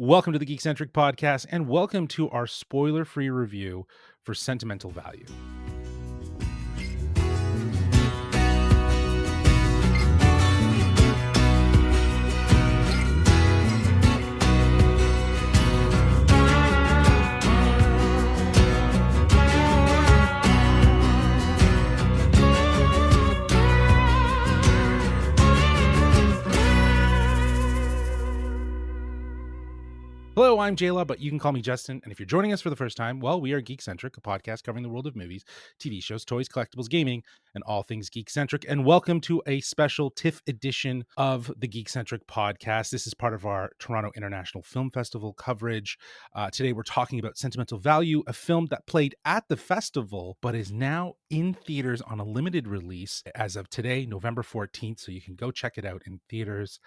Welcome to the Geekcentric Podcast, and welcome to our spoiler-free review for Sentimental Value. Hello, I'm Jayla, but you can call me Justin. And if you're joining us for the first time, well, we are Geekcentric, a podcast covering the world of movies, TV shows, toys, collectibles, gaming, and all things Geekcentric. And welcome to a special TIFF edition of the Geekcentric Podcast. This is part of our Toronto International Film Festival coverage. Today, we're talking about Sentimental Value, a film that played at the festival, but is now in theaters on a limited release as of today, November 14th. So you can go check it out in theaters.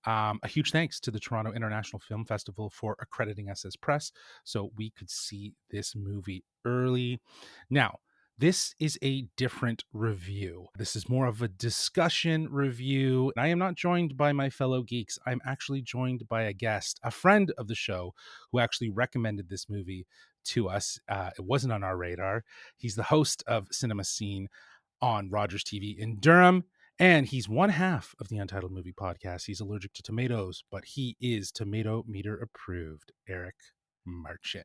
A huge thanks to the Toronto International Film Festival for accrediting us as press so we could see this movie early. Now, this is a different review. This is more of a discussion review. I am not joined by my fellow geeks. I'm actually joined by a guest, a friend of the show, who actually recommended this movie to us. It wasn't on our radar. He's the host of Cinema Scene on Rogers TV in Durham. And he's one half of the Untitled Movie Podcast. He's allergic to tomatoes, but he is tomato meter approved. Eric Marchen.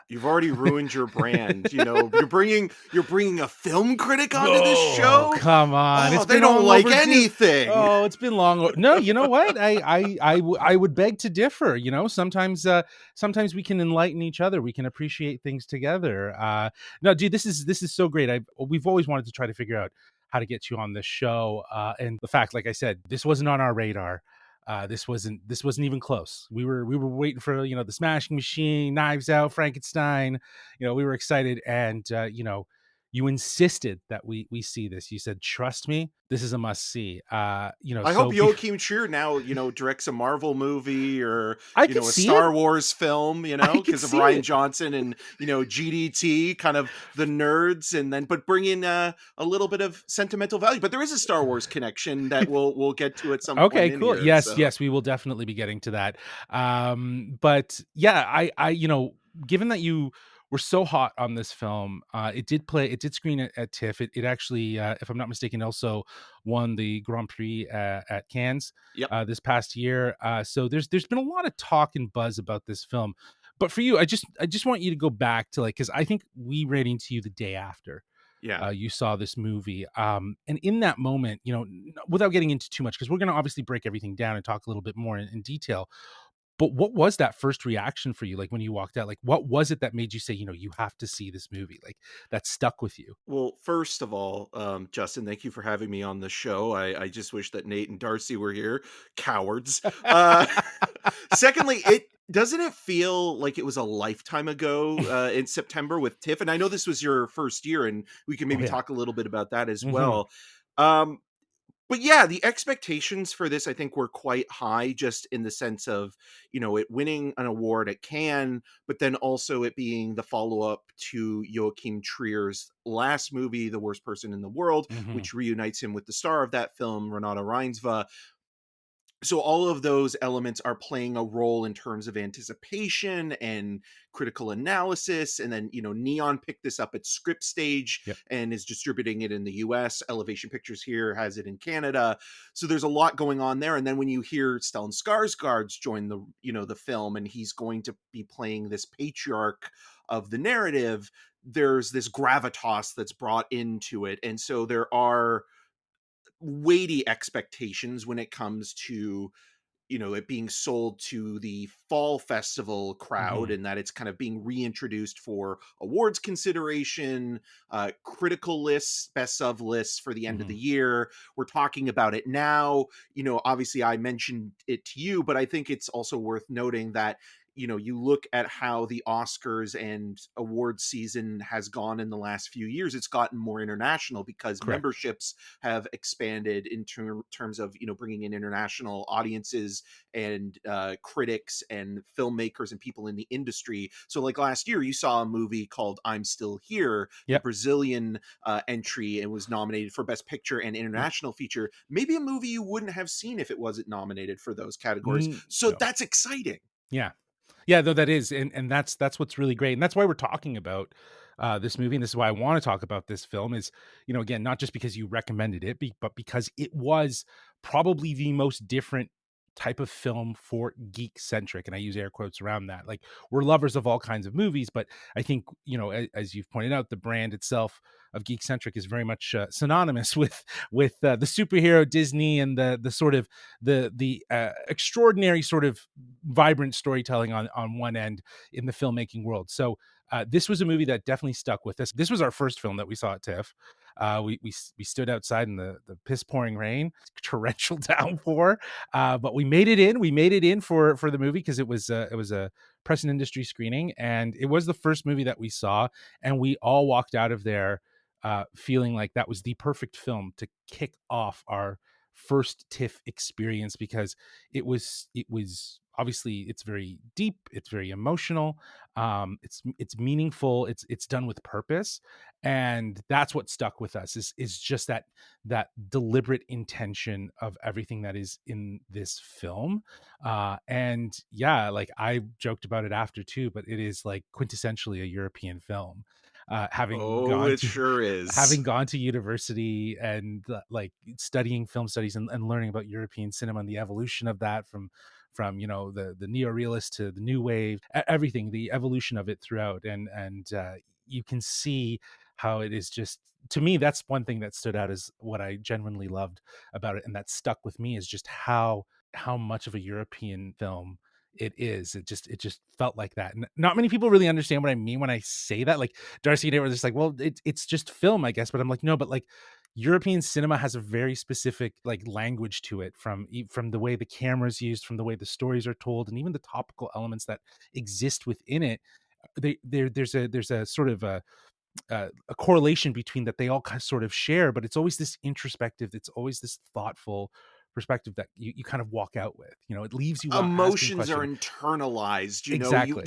You've already ruined your brand. You know, you're bringing a film critic onto this show. Come on, they don't like anything. Oh, it's been long. No, you know what? I would beg to differ. You know, sometimes we can enlighten each other. We can appreciate things together. No, dude, this is so great. We've always wanted to try to figure out how to get you on this show, and the fact, like I said, this wasn't on our radar. This wasn't even close. We were waiting for the Smashing Machine, Knives Out, Frankenstein. We were excited, and you insisted that we see this. You said, "Trust me, this is a must see." I hope Joachim Trier now directs a Marvel movie or a Star Wars film. Because of Rian Johnson and GDT, kind of the nerds, but bring in a little bit of Sentimental Value. But there is a Star Wars connection that we'll get to at some point. Okay, cool. Here, yes, we will definitely be getting to that. But yeah, I given that you were so hot on this film, it did screen at TIFF. It actually, if I'm not mistaken, also won the Grand Prix at Cannes this past year. So there's been a lot of talk and buzz about this film. But for you, I just want you to go back to because I think we ran into you the day after. Yeah, you saw this movie. And in that moment, without getting into too much, because we're going to obviously break everything down and talk a little bit more in detail. But what was that first reaction for you? Like when you walked out, what was it that made you say, you have to see this movie? That stuck with you? Well, first of all, Justin, thank you for having me on the show. I just wish that Nate and Darcy were here. Cowards. Secondly, doesn't it feel like it was a lifetime ago in September with TIFF? And I know this was your first year, and we can maybe talk a little bit about that as well. But yeah, the expectations for this, I think, were quite high, just in the sense of, it winning an award at Cannes, but then also it being the follow-up to Joachim Trier's last movie, The Worst Person in the World, which reunites him with the star of that film, Renate Reinsve. So all of those elements are playing a role in terms of anticipation and critical analysis. And then, Neon picked this up at Script Stage and is distributing it in the US. Elevation Pictures here has it in Canada. So there's a lot going on there. And then when you hear Stellan Skarsgård join the film, and he's going to be playing this patriarch of the narrative, there's this gravitas that's brought into it. And so there are weighty expectations when it comes to it being sold to the fall festival crowd, and that it's kind of being reintroduced for awards consideration, critical lists, best of lists for the end of the year. We're talking about it now. Obviously I mentioned it to you, but I think it's also worth noting that you look at how the Oscars and award season has gone in the last few years, it's gotten more international because memberships have expanded in terms of, bringing in international audiences and critics and filmmakers and people in the industry. So like last year, you saw a movie called I'm Still Here, the Brazilian entry, and was nominated for Best Picture and International Feature. Maybe a movie you wouldn't have seen if it wasn't nominated for those categories. So that's exciting. Yeah. Yeah, though that is, and that's what's really great, and that's why we're talking about this movie, and this is why I want to talk about this film. Is again, not just because you recommended it, but because it was probably the most different type of film for geek centric, and I use air quotes around that. Like we're lovers of all kinds of movies, but I think as you've pointed out, the brand itself of geek centric is very much synonymous with the superhero Disney and the sort of the extraordinary sort of vibrant storytelling on one end in the filmmaking world. So this was a movie that definitely stuck with us. This was our first film that we saw at TIFF. We stood outside in the piss pouring rain, torrential downpour, but we made it in. We made it in for the movie because it was a press and industry screening, and it was the first movie that we saw, and we all walked out of there feeling like that was the perfect film to kick off our first TIFF experience because it was obviously it's very deep, it's very emotional, it's meaningful, it's done with purpose, and that's what stuck with us is just that deliberate intention of everything that is in this film. And yeah, like I joked about it after too, but it is like quintessentially a European film. Having Oh, gone it to sure is. having gone to university and like studying film studies and learning about European cinema and the evolution of that from the neo-realist to the new wave, everything, the evolution of it throughout, and you can see how it is just, to me, that's one thing that stood out as what I genuinely loved about it and that stuck with me is just how much of a European film it is. It just felt like that. And not many people really understand what I mean when I say that. Like Darcy and I were just like, well, it's just film, I guess. But I'm like, no, but like European cinema has a very specific like language to it, from the way the camera's used, from the way the stories are told, and even the topical elements that exist within it. There's a sort of a correlation between that they all sort of share, but it's always this introspective, it's always this thoughtful perspective that you kind of walk out with. It leaves you asking the Emotions are question. internalized, Exactly.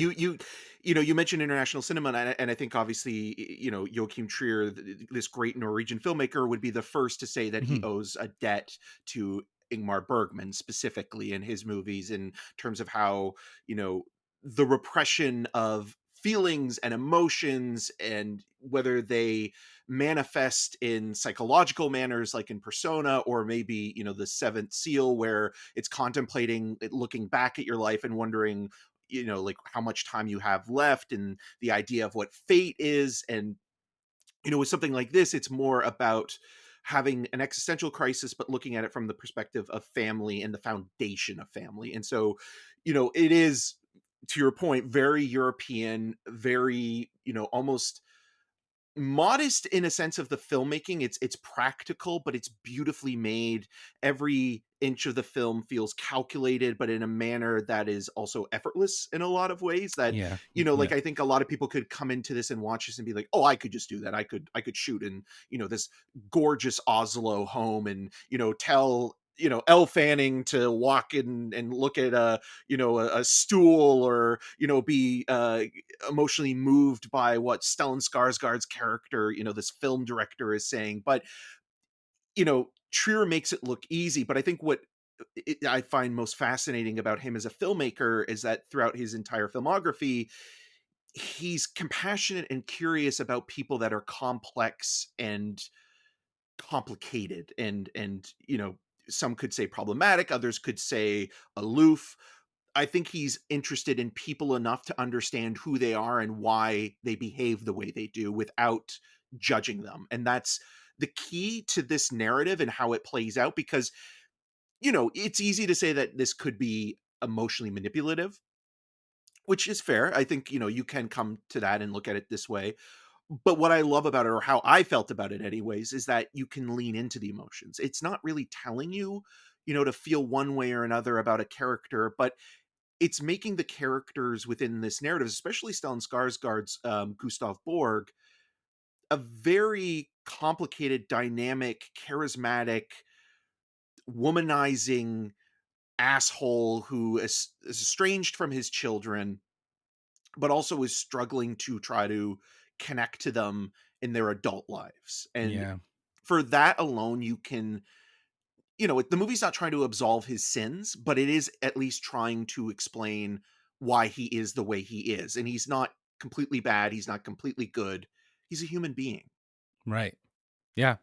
you mentioned international cinema, and I think obviously, Joachim Trier, this great Norwegian filmmaker, would be the first to say that he Mhm. owes a debt to Ingmar Bergman specifically in his movies in terms of how, you know, the repression of feelings and emotions, and whether they manifest in psychological manners like in Persona, or maybe, the Seventh Seal, where it's contemplating looking back at your life and wondering, like how much time you have left, and the idea of what fate is. And with something like this, it's more about having an existential crisis, but looking at it from the perspective of family and the foundation of family. And so, it is, to your point, very European, very, almost modest in a sense of the filmmaking. It's practical, but it's beautifully made. Every inch of the film feels calculated, but in a manner that is also effortless in a lot of ways. That, Yeah. like, Yeah. I think a lot of people could come into this and watch this and be like, oh, I could just do that. I could shoot in, this gorgeous Oslo home, and tell, Elle Fanning to walk in and look at a stool, or be emotionally moved by what Stellan Skarsgård's character, this film director, is saying. But, Trier makes it look easy. But I think what I find most fascinating about him as a filmmaker is that throughout his entire filmography, he's compassionate and curious about people that are complex and complicated, and some could say problematic, others could say aloof. I think he's interested in people enough to understand who they are and why they behave the way they do without judging them. And that's the key to this narrative and how it plays out, because, it's easy to say that this could be emotionally manipulative, which is fair. I think, you can come to that and look at it this way. But what I love about it, or how I felt about it anyways, is that you can lean into the emotions. It's not really telling you, to feel one way or another about a character, but it's making the characters within this narrative, especially Stellan Skarsgård's Gustav Borg, a very complicated, dynamic, charismatic, womanizing asshole who is estranged from his children, but also is struggling to try to connect to them in their adult lives. And Yeah. for that alone, you can, the movie's not trying to absolve his sins, but it is at least trying to explain why he is the way he is. And he's not completely bad, he's not completely good. He's a human being. Right. Yeah.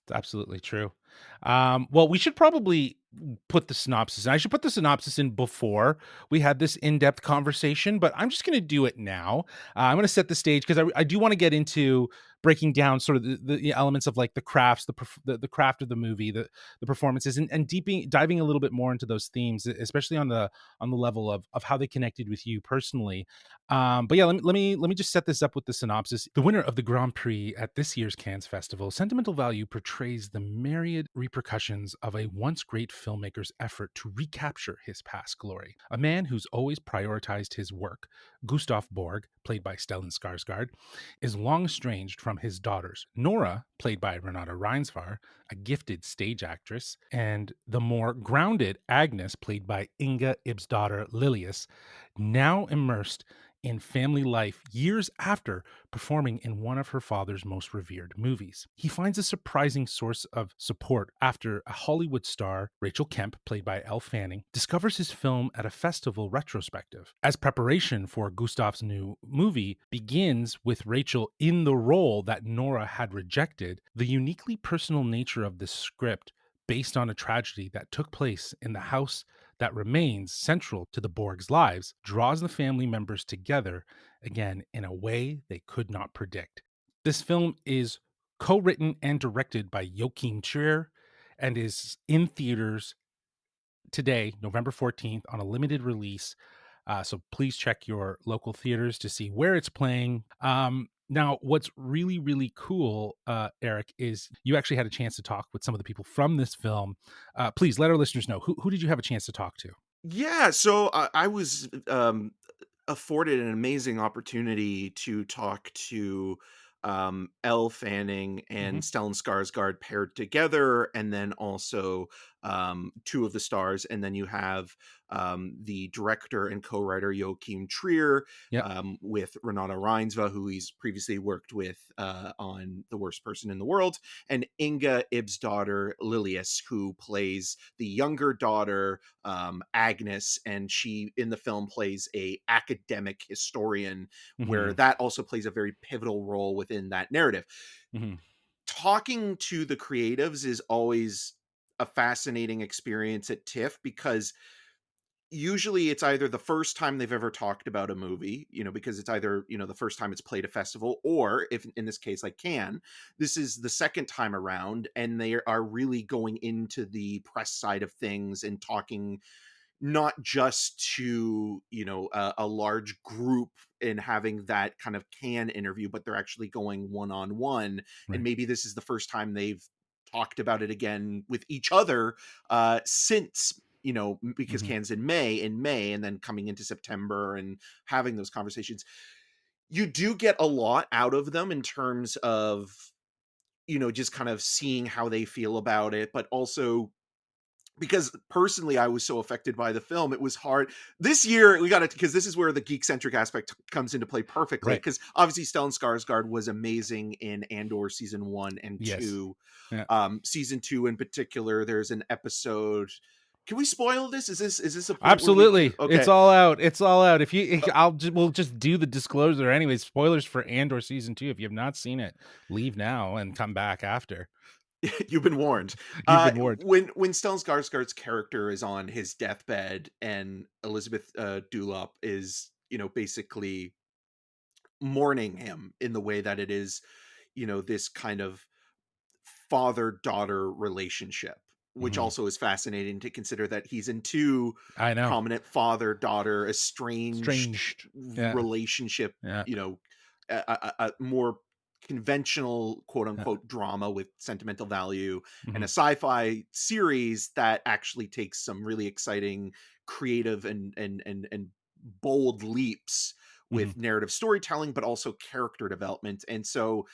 It's absolutely true. Well, we should probably put the synopsis. I should put the synopsis in before we had this in-depth conversation, but I'm just going to do it now. I'm going to set the stage because I do want to get into breaking down sort of the elements of like the crafts, the craft of the movie, the performances, and diving a little bit more into those themes, especially on the level of how they connected with you personally. But yeah, let me just set this up with the synopsis. The winner of the Grand Prix at this year's Cannes Festival, Sentimental Value portrays the myriad repercussions of a once great filmmaker's effort to recapture his past glory. A man who's always prioritized his work, Gustav Borg, played by Stellan Skarsgård, is long estranged from his daughters. Nora, played by Renate Reinsve, a gifted stage actress, and the more grounded Agnes, played by Inga Ibsdotter Lilleaas, now immersed in family life years after performing in one of her father's most revered movies. He finds a surprising source of support after a Hollywood star, Rachel Kemp, played by Elle Fanning, discovers his film at a festival retrospective. As preparation for Gustav's new movie begins with Rachel in the role that Nora had rejected, the uniquely personal nature of this script, based on a tragedy that took place in the house that remains central to the Borg's lives, draws the family members together again in a way they could not predict. This film is co-written and directed by Joachim Trier and is in theaters today, November 14th, on a limited release. So please check your local theaters to see where it's playing. Now, what's really, really cool, Eric, is you actually had a chance to talk with some of the people from this film. Please let our listeners know who did you have a chance to talk to? Yeah, so I was afforded an amazing opportunity to talk to Elle Fanning Hmm. and Stellan Skarsgård paired together, and then also two of the stars, and then you have the director and co-writer Joachim Trier Yep. with Renate Reinsve, who he's previously worked with on The Worst Person in the World, and Inga Ibsdotter Lilleaas, who plays the younger daughter Agnes, and she in the film plays a academic historian, where Hmm. that also plays a very pivotal role within that narrative. Hmm. Talking to the creatives is always a fascinating experience at TIFF, because usually it's either the first time they've ever talked about a movie, because it's either, the first time it's played a festival, or if in this case, like Cannes, this is the second time around, and they are really going into the press side of things and talking not just to a large group and having that kind of can interview, but they're actually going one on one. And Right. maybe this is the first time they've talked about it again with each other since, because Hmm. Cannes in May, and then coming into September and having those conversations. You do get a lot out of them in terms of just kind of seeing how they feel about it, but also because personally I was so affected by the film, it was hard. This year we got it, because this is where the geek centric aspect comes into play perfectly. Right. Because obviously Stellan Skarsgård was amazing in Andor season 1 and 2. Yes. Yeah. Season 2 in particular, there's an episode. Can we spoil this? Is this a point where we can? Absolutely. It's Okay. all out. It's all out. We'll just do the disclosure anyway. Spoilers for Andor season 2. If you have not seen it, leave now and come back after. You've been warned. You've been warned. When Stellan Skarsgård's character is on his deathbed, and Elizabeth Dulop is basically mourning him in the way that it is, this kind of father-daughter relationship, which Hmm. also is fascinating to consider that he's in two I know. prominent father-daughter estranged Strange. Yeah. relationship, Yeah. a more conventional quote Yeah. unquote drama with sentimental value, and Hmm. a sci-fi series that actually takes some really exciting creative and bold leaps Hmm. with narrative storytelling, but also character development. And so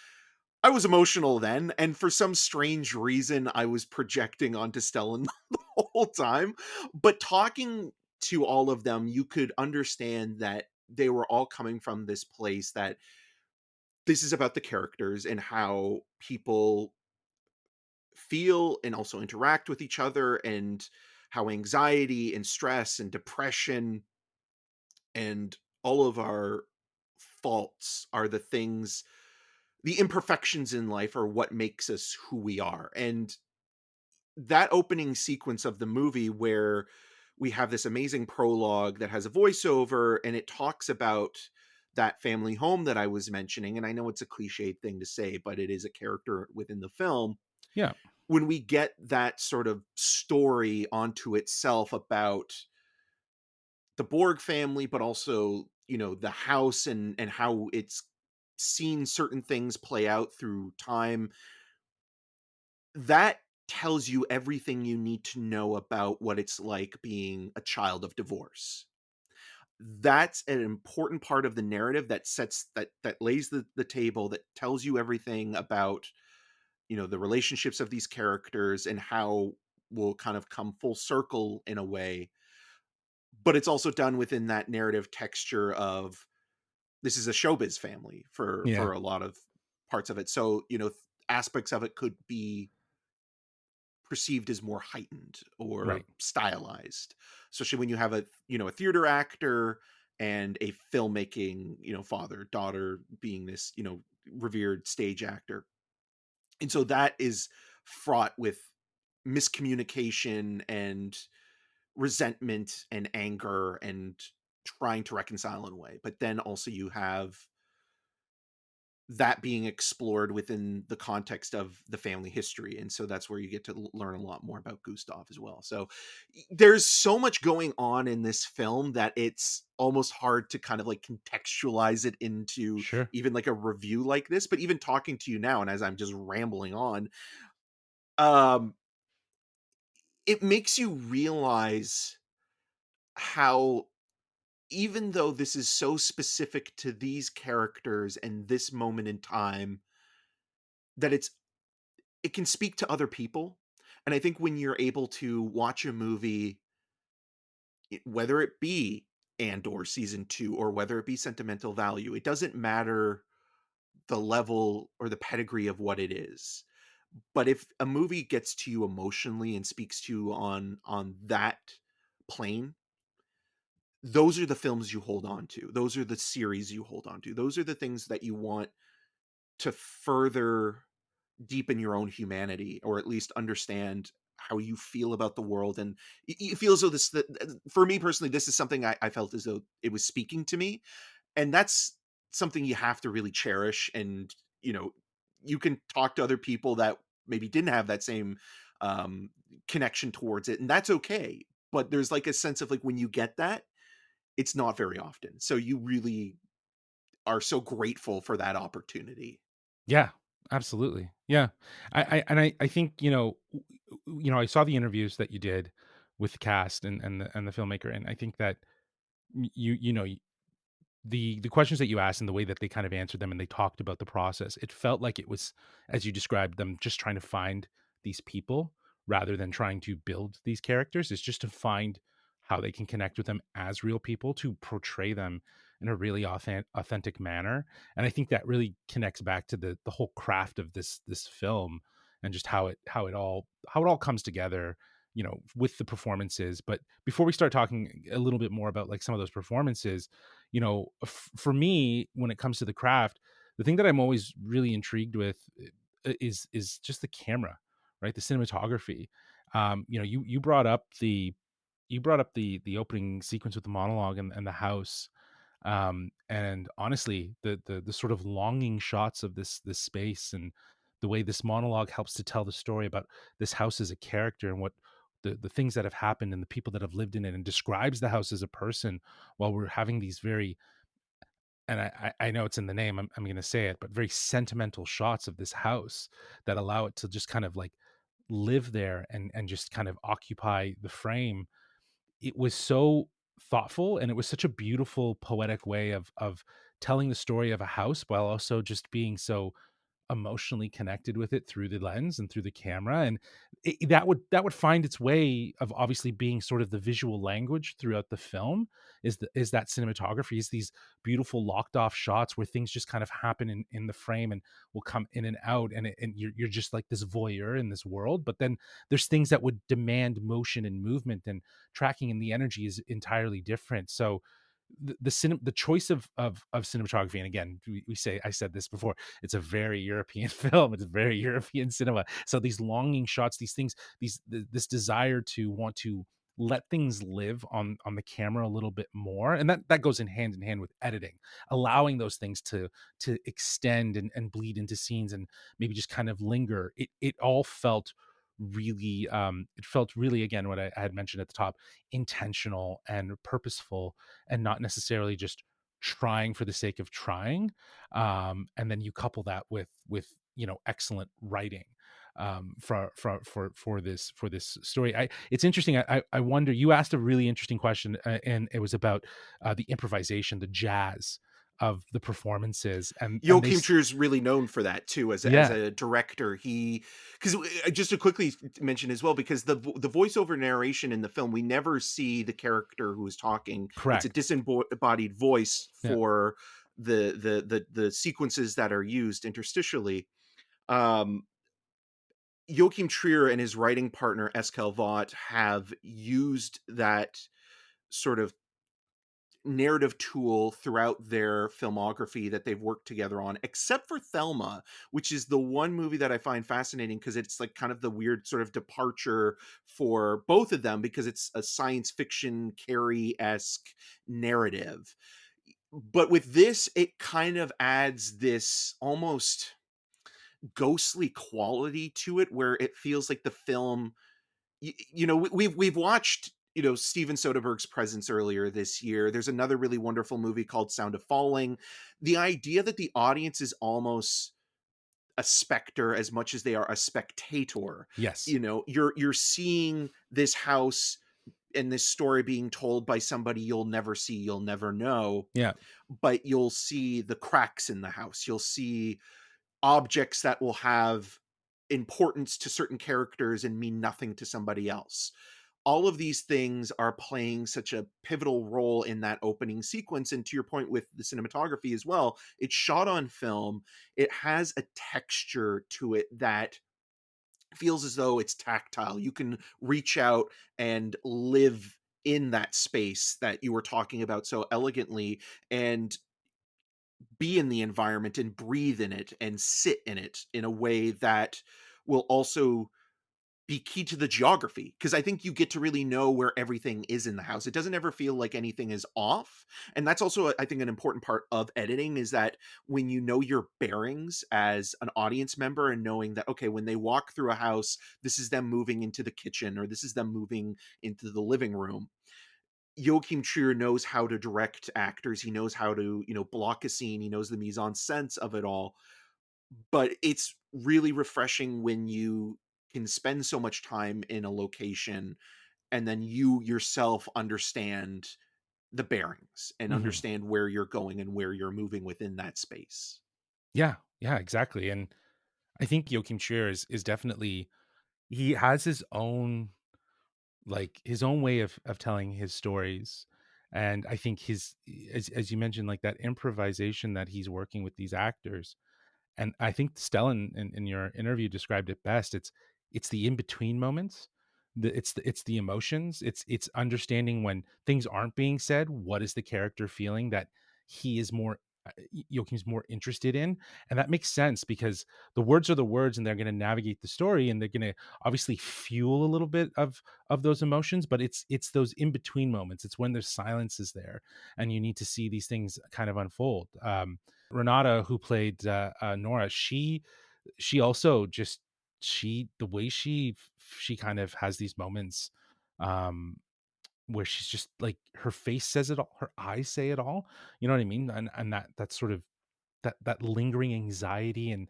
I was emotional then, and for some strange reason, I was projecting onto Stellan the whole time. But talking to all of them, you could understand that they were all coming from this place that this is about the characters and how people feel and also interact with each other, and how anxiety and stress and depression and all of our faults are the imperfections in life are what makes us who we are. And that opening sequence of the movie where we have this amazing prologue that has a voiceover and it talks about that family home that I was mentioning. And I know it's a cliched thing to say, but it is a character within the film. Yeah. When we get that sort of story onto itself about the Borg family, but also, the house and how it's seen certain things play out through time, that tells you everything you need to know about what it's like being a child of divorce. That's an important part of the narrative that lays the table, that tells you everything about, the relationships of these characters and how will kind of come full circle in a way. But it's also done within that narrative texture of this is a showbiz family Yeah. for a lot of parts of it. So, aspects of it could be perceived as more heightened or Right. stylized, especially when you have a theater actor and a filmmaking, father daughter being this, revered stage actor. And so that is fraught with miscommunication and resentment and anger and trying to reconcile in a way. But then also you have that being explored within the context of the family history, and so that's where you get to learn a lot more about Gustav as well. So there's so much going on in this film that it's almost hard to kind of like contextualize it into Sure. even like a review like this. But even talking to you now and as I'm just rambling on, um it makes you realize how, even though this is so specific to these characters and this moment in time, that it can speak to other people. And I think when you're able to watch a movie, whether it be Andor season 2 or whether it be Sentimental Value, it doesn't matter the level or the pedigree of what it is. But if a movie gets to you emotionally and speaks to you on that plane, those are the films you hold on to. Those are the series you hold on to. Those are the things that you want to further deepen your own humanity, or at least understand how you feel about the world. And you feel as though for me personally, this is something I felt as though it was speaking to me. And that's something you have to really cherish. And, you know, you can talk to other people that maybe didn't have that same um, connection towards it. And that's okay. But there's like a sense of like when you get that, it's not very often. So you really are so grateful for that opportunity. Yeah, absolutely. Yeah. I think, I saw the interviews that you did with the cast and the filmmaker, and I think that the questions that you asked and the way that they kind of answered them and they talked about the process, it felt like it was, as you described them, just trying to find these people rather than trying to build these characters. It's just to find how they can connect with them as real people, to portray them in a really authentic manner. And I think that really connects back to the whole craft of this film, and just how it all comes together, with the performances. But before we start talking a little bit more about like some of those performances, for me, when it comes to the craft, the thing that I'm always really intrigued with is just the camera, right? The cinematography. You brought up the opening sequence with the monologue and the house. And honestly, the sort of longing shots of this space, and the way this monologue helps to tell the story about this house as a character, and what the things that have happened and the people that have lived in it, and describes the house as a person, while we're having these very, and I know it's in the name, I'm going to say it, but very sentimental shots of this house that allow it to just kind of like live there and just kind of occupy the frame. It was so thoughtful, and it was such a beautiful poetic way of telling the story of a house, while also just being so emotionally connected with it through the lens and through the camera. And that would find its way of obviously being sort of the visual language throughout the film, is that cinematography, is these beautiful locked off shots where things just kind of happen in the frame and will come in and out, and you're just like this voyeur in this world. But then there's things that would demand motion and movement and tracking, and the energy is entirely different. So the choice of cinematography. And again, we say, I said this before, it's a very European film, it's a very European cinema. So these longing shots, these things, this desire to want to let things live on the camera a little bit more, and that goes in hand with editing, allowing those things to extend and bleed into scenes and maybe just kind of linger. It all felt really, it felt really, again, what I had mentioned at the top, intentional and purposeful, and not necessarily just trying for the sake of trying. And then you couple that with excellent writing, for this story. It's interesting. I wonder, you asked a really interesting question, and it was about the improvisation, the jazz of the performances, and Joachim Trier is really known for that too, as yeah, a director. He, because just to quickly mention as well, because the voiceover narration in the film, we never see the character who is talking. It's a correct, disembodied voice yeah, for the sequences that are used interstitially. Um, Joachim Trier and his writing partner Eskel Vogt have used that sort of narrative tool throughout their filmography that they've worked together on, except for Thelma, which is the one movie that I find fascinating because it's like kind of the weird sort of departure for both of them, because it's a science fiction Carrie-esque narrative. But with this, it kind of adds this almost ghostly quality to it, where it feels like the film, we've watched, Steven Soderbergh's Presence earlier this year. There's another really wonderful movie called Sound of Falling. The idea that the audience is almost a specter as much as they are a spectator. yes, You're seeing this house and this story being told by somebody you'll never see, you'll never know, yeah, but you'll see the cracks in the house. You'll see objects that will have importance to certain characters and mean nothing to somebody else. All of these things are playing such a pivotal role in that opening sequence. And to your point with the cinematography as well, it's shot on film. It has a texture to it that feels as though it's tactile. You can reach out and live in that space that you were talking about so elegantly, and be in the environment and breathe in it and sit in it in a way that will also be key to the geography, because I think you get to really know where everything is in the house. It doesn't ever feel like anything is off. And that's also, I think, an important part of editing, is that when you know your bearings as an audience member, and knowing that, okay, when they walk through a house, this is them moving into the kitchen, or this is them moving into the living room. Joachim Trier knows how to direct actors. He knows how to, block a scene. He knows the mise en scène of it all. But it's really refreshing when you can spend so much time in a location, and then you yourself understand the bearings and hmm, understand where you're going and where you're moving within that space. yeah, yeah, exactly. And I think Joachim Trier is definitely, he has his own, like, his own way of telling his stories. And I think his, as you mentioned, like that improvisation that he's working with these actors. And I think Stellan in your interview described it best. It's the in between moments. It's the emotions. It's understanding when things aren't being said. What is the character feeling that he is more, Joachim's more interested in? And that makes sense, because the words are the words, and they're going to navigate the story, and they're going to obviously fuel a little bit of those emotions. But it's those in between moments. It's when there's silences there, and you need to see these things kind of unfold. Renata, who played Nora, she also just, the way she kind of has these moments, um where she's just like, her face says it all, her eyes say it all. You know what I mean? And that sort of, that lingering anxiety, and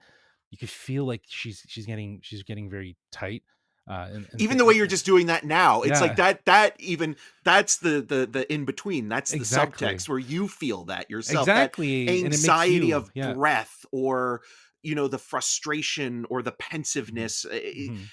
you could feel like she's getting very tight, and Even the way you're yeah, just doing that now, it's like yeah, that's the in between. That's the exactly, subtext where you feel that yourself, that exactly, and it makes anxiety you, of yeah, breath, or the frustration or the mhm, pensiveness. mhm,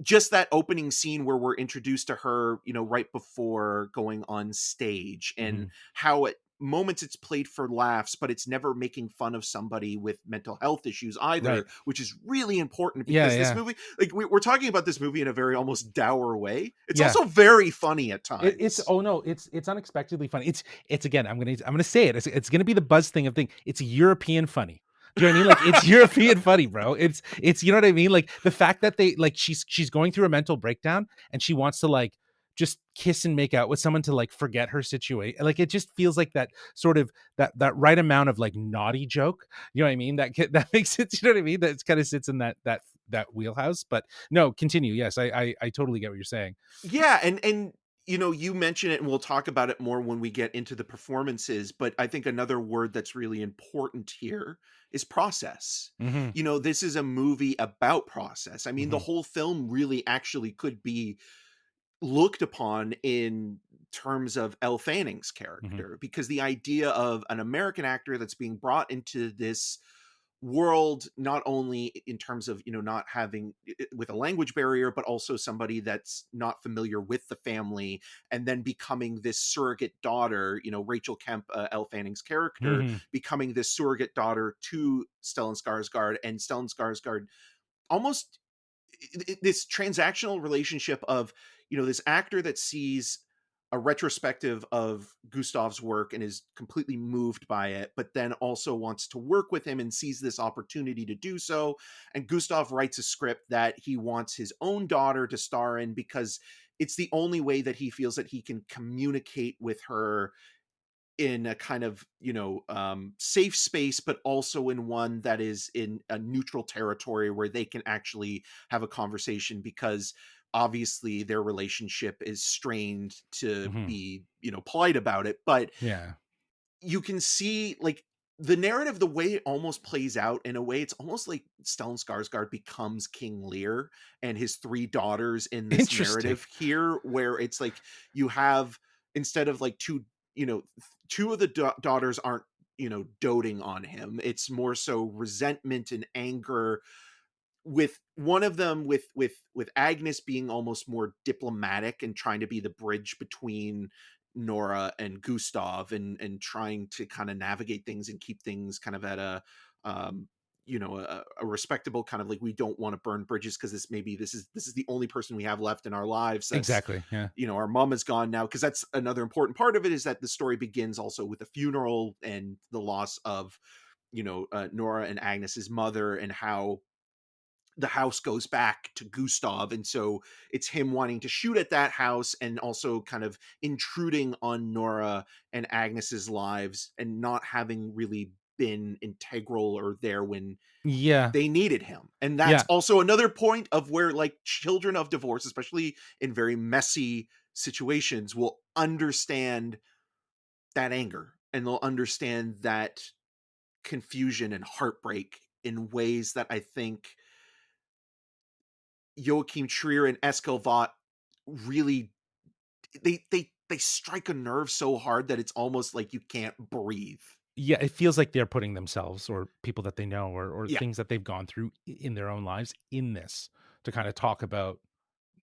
Just that opening scene where we're introduced to her, right before going on stage, and mhm, how it moments it's played for laughs, but it's never making fun of somebody with mental health issues either, Right. which is really important Yeah, because this yeah. movie, like we're talking about this movie in a very almost dour way. It's Yeah. also very funny at It's times. oh no, it's unexpectedly funny. It's again, I'm gonna say it. It's gonna be the buzz thing of thing. It's European funny. Do you know what I mean? Like it's European funny, bro. It's you know what I mean? Like the fact that they like she's going through a mental breakdown and she wants to like just kiss and make out with someone to like forget her situation. Like it just feels like that sort of that right amount of like naughty joke. You know what I mean? That makes it, you know what I mean? That kind of sits in that wheelhouse. But no, continue. Yes, I totally get what you're saying. Yeah, and you know, you mention it and we'll talk about it more when we get into the performances, but I think another word that's really important here is process. Hmm. You know, this is a movie about process. I mean, the Hmm. whole film really actually could be looked upon in terms of Elle Fanning's Hmm. character, because the idea of an American actor that's being brought into this world, not only in terms of, you know, not having with a language barrier, but also somebody that's not familiar with the family, and then becoming this surrogate daughter, you know, Rachel Kemp, Elle Fanning's character, Hmm. becoming this surrogate daughter to Stellan Skarsgård, and Stellan Skarsgård almost this transactional relationship of, you know, this actor that sees a retrospective of Gustav's work and is completely moved by it, but then also wants to work with him and sees this opportunity to do so. And Gustav writes a script that he wants his own daughter to star in because it's the only way that he feels that he can communicate with her in a kind of, you know, safe space, but also in one that is in a neutral territory where they can actually have a conversation, because obviously their relationship is strained to Hmm. be, you know, polite about it. But Yeah. you can see like the narrative, the way it almost plays out in a way, it's almost like Stellan Skarsgård becomes King Lear and his three daughters in this Interesting. narrative here, where it's like you have, instead of like two, you know, two of the daughters aren't, you know, doting on him. It's more so resentment and anger, with one of them, with Agnes being almost more diplomatic and trying to be the bridge between Nora and Gustav, and trying to kind of navigate things and keep things kind of at a um you know, a respectable kind of, like, we don't want to burn bridges because this is the only person we have left in our lives. That's, Exactly. Yeah. you know, our mom is gone now, because that's another important part of it, is that the story begins also with a funeral and the loss of, you know, Nora and Agnes's mother, and how the house goes back to Gustav. And so it's him wanting to shoot at that house and also kind of intruding on Nora and Agnes's lives, and not having really been integral or there when Yeah. they needed him. And that's Yeah. also another point of where, like, children of divorce, especially in very messy situations, will understand that anger, and they'll understand that confusion and heartbreak in ways that I think Joachim Trier and Eskelvat really, they strike a nerve so hard that it's almost like you can't breathe. Yeah. It feels like they're putting themselves or people that they know or Yeah. things that they've gone through in their own lives in this to kind of talk about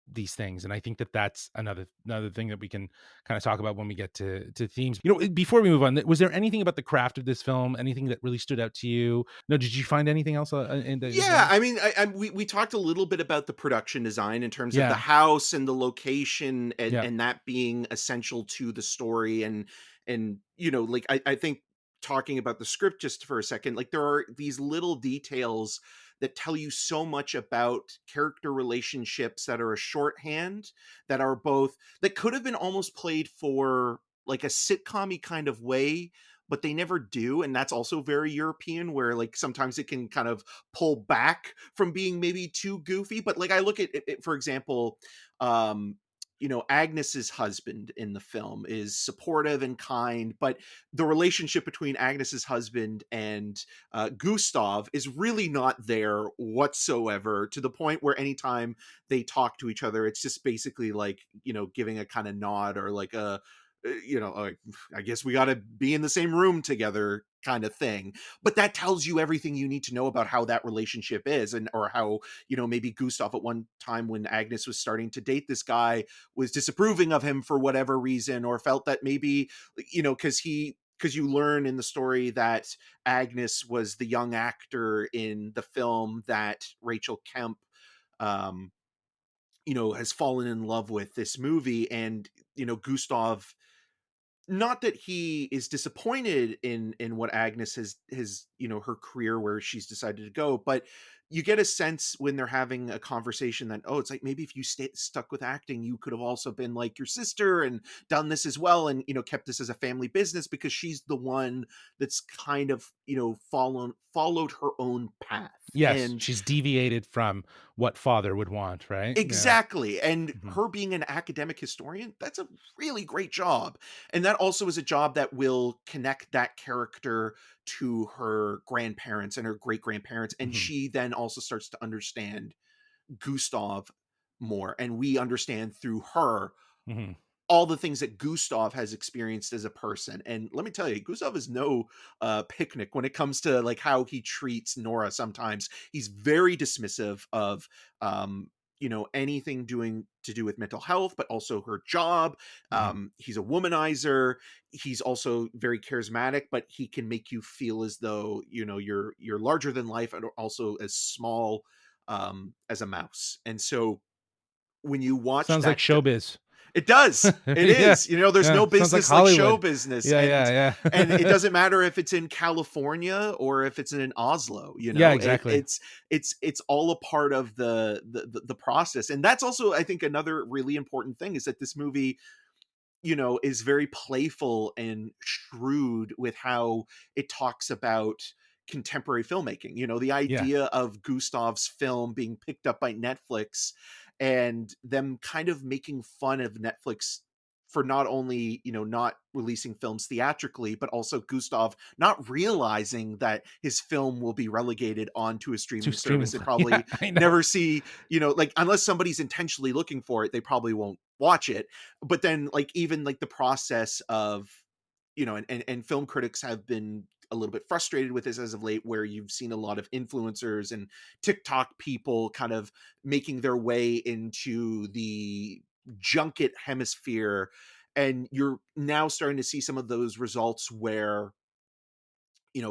these things. And I think that that's another thing that we can kind of talk about when we get to themes. You know, before we move on, was there anything about the craft of this film, anything that really stood out to you? No, did you find anything else in that you'd Yeah, notice? I mean, we talked a little bit about the production design in terms of the Yeah. house and the location, and Yeah. that being essential to the story. And you know, like, I think, talking about the script just for a second, like, there are these little details that tell you so much about character relationships that are a shorthand, that are both, that could have been almost played for like a sitcom kind of way, but they never do. And that's also very European, where like sometimes it can kind of pull back from being maybe too goofy. But like, I look at it, for example, um you know, Agnes's husband in the film is supportive and kind, but the relationship between Agnes's husband and Gustav is really not there whatsoever, to the point where anytime they talk to each other, it's just basically like, you know, giving a kind of nod, or like a, you know, like, I guess we got to be in the same room together kind of thing. But that tells you everything you need to know about how that relationship is, and or how, you know, maybe Gustav at one time, when Agnes was starting to date this guy, was disapproving of him for whatever reason, or felt that maybe, you know, because because you learn in the story that Agnes was the young actor in the film that Rachel Kemp, um, has fallen in love with this movie. And, Gustav, not that he is disappointed in what Agnes has her career where she's decided to go, but you get a sense when they're having a conversation that, oh, it's like, maybe if you stuck with acting, you could have also been like your sister and done this as well, and kept this as a family business, because she's the one that's kind of followed her own path. Yes, And she's deviated from what father would want, right? Yeah. exactly. And Mhm. her being an academic historian, that's a really great job. And that also is a job that will connect that character to her grandparents and her great grandparents. And Mhm. she then also starts to understand Gustav more. And we understand through her Mhm. all the things that Gustav has experienced as a person. And let me tell you, Gustav is no picnic when it comes to like how he treats Nora. Sometimes he's very dismissive of anything doing to do with mental health, but also her job. Mhm. He's a womanizer. He's also very charismatic, but he can make you feel as though you're larger than life, and also as small as a mouse. And so when you watch Sounds like that, showbiz. it does. It Yeah. is. There's Yeah. no Sounds like business like show Hollywood. business. Yeah, And it yeah. doesn't matter if it's in California or if it's in Oslo, Yeah, it exactly. it's all a part of the process. And that's also, I think, another really important thing is that this movie, is very playful and shrewd with how it talks about contemporary filmmaking. The Yeah. idea of Gustav's film being picked up by Netflix and them kind of making fun of Netflix for not only, not releasing films theatrically, but also Gustav not realizing that his film will be relegated onto a To streaming streaming. service and Yeah, probably I know. never see, like, unless somebody's intentionally looking for it, they probably won't watch it. But then, like, even like the process of, and film critics have been a little bit frustrated with this as of late, where you've seen a lot of influencers and TikTok people kind of making their way into the junket hemisphere. And you're now starting to see some of those results where,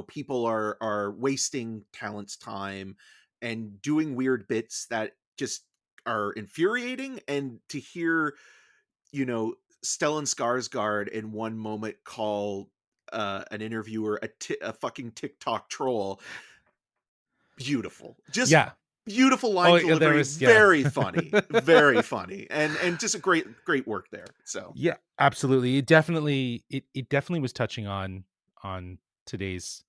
people are wasting talent's time and doing weird bits that just are infuriating. And to hear, you know, Stellan Skarsgård in one moment call an interviewer a fucking TikTok troll. Beautiful. Just Yeah. beautiful Oh, line yeah, there delivery, was yeah. very funny, very funny. And just a great work there. So, Yeah, absolutely. It definitely was touching on today's